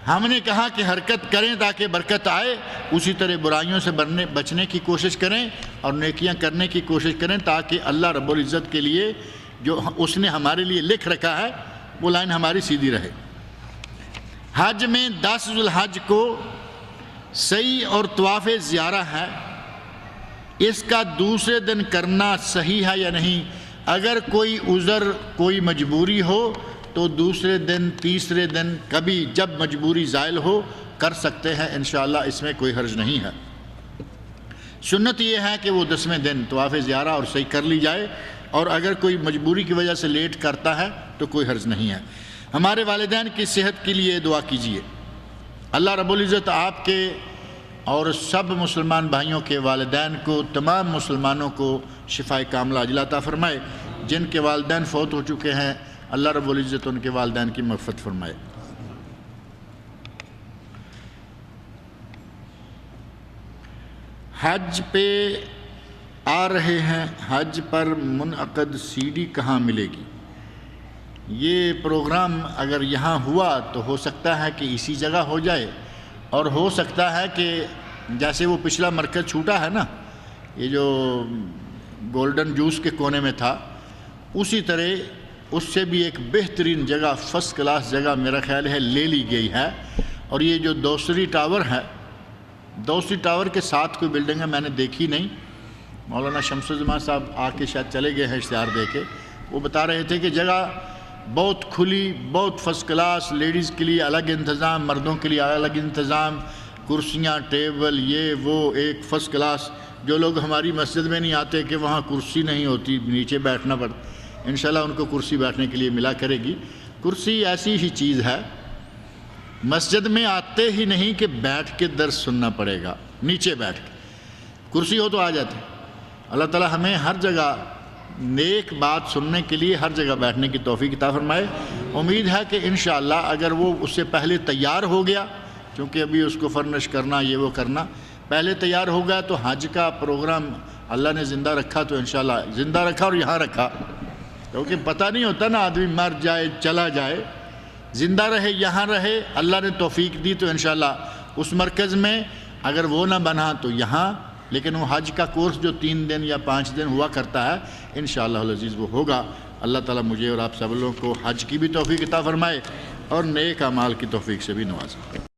ہم نے کہا کہ حرکت کریں تاکہ برکت آئے, اسی طرح برائیوں سے بچنے کی کوشش کریں اور نیکیاں کرنے کی کوشش کریں تاکہ اللہ رب العزت کے لیے جو اس نے ہمارے لیے لکھ رکھا ہے وہ لائن ہماری سیدھی رہے. حج میں 10 ذو الحج کو سعی اور طواف زیارہ ہے, اس کا دوسرے دن کرنا صحیح ہے یا نہیں؟ اگر کوئی عذر کوئی مجبوری ہو تو دوسرے دن تیسرے دن کبھی جب مجبوری زائل ہو کر سکتے ہیں انشاءاللہ, اس میں کوئی حرج نہیں ہے. سنت یہ ہے کہ وہ 10ویں دن طواف زیارہ اور صحیح کر لی جائے, اور اگر کوئی مجبوری کی وجہ سے لیٹ کرتا ہے تو کوئی حرج نہیں ہے. ہمارے والدین کی صحت کے لیے دعا کیجیے. اللہ رب العزت آپ کے اور سب مسلمان بھائیوں کے والدین کو, تمام مسلمانوں کو شفائے کاملہ عاجلہ عطا فرمائے. جن کے والدین فوت ہو چکے ہیں اللہ رب العزت ان کے والدین کی مغفرت فرمائے. حج پہ آ رہے ہیں, حج پر منعقد سی ڈی کہاں ملے گی؟ یہ پروگرام اگر یہاں ہوا تو ہو سکتا ہے کہ اسی جگہ ہو جائے, اور ہو سکتا ہے کہ جیسے وہ پچھلا مرکز چھوٹا ہے نا, یہ جو گولڈن جوس کے کونے میں تھا، اسی طرح اس سے بھی ایک بہترین جگہ، فرسٹ کلاس جگہ میرا خیال ہے لے لی گئی ہے۔ اور یہ جو دوسری ٹاور ہے، دوسری ٹاور کے ساتھ کوئی بلڈنگ ہے، میں نے دیکھی نہیں، مولانا شمس الزمان صاحب آ کے شاید چلے گئے ہیں اشتہار دے کے، وہ بتا رہے تھے کہ جگہ بہت کھلی، بہت فرسٹ کلاس، لیڈیز کے لیے الگ انتظام، مردوں کے لیے الگ انتظام، کرسیاں، ٹیبل، یہ وہ، ایک فرسٹ کلاس۔ جو لوگ ہماری مسجد میں نہیں آتے کہ وہاں کرسی نہیں ہوتی، نیچے بیٹھنا پڑتا، انشاءاللہ ان کو کرسی بیٹھنے کے لیے ملا کرے گی۔ کرسی ایسی ہی چیز ہے، مسجد میں آتے ہی نہیں کہ بیٹھ کے درس سننا پڑے گا، نیچے بیٹھ کے، کرسی ہو تو آ جاتے۔ اللہ تعالی ہمیں ہر جگہ نیک بات سننے کے لیے ہر جگہ بیٹھنے کی توفیق عطا فرمائے۔ امید ہے کہ انشاءاللہ اگر وہ اس سے پہلے تیار ہو گیا، چونکہ ابھی اس کو فرنش کرنا، یہ وہ کرنا، پہلے تیار ہو گیا تو حج کا پروگرام اللہ نے زندہ رکھا تو انشاءاللہ زندہ رکھا اور یہاں رکھا، کیونکہ پتہ نہیں ہوتا نا، آدمی مر جائے چلا جائے، زندہ رہے یہاں رہے، اللہ نے توفیق دی تو انشاءاللہ اس مرکز میں، اگر وہ نہ بنا تو یہاں، لیکن وہ حج کا کورس جو 3 دن یا 5 دن ہوا کرتا ہے انشاءاللہ العزیز وہ ہوگا۔ اللہ تعالیٰ مجھے اور آپ سب لوگوں کو حج کی بھی توفیق عطا فرمائے اور نیک اعمال کی توفیق سے بھی نوازے۔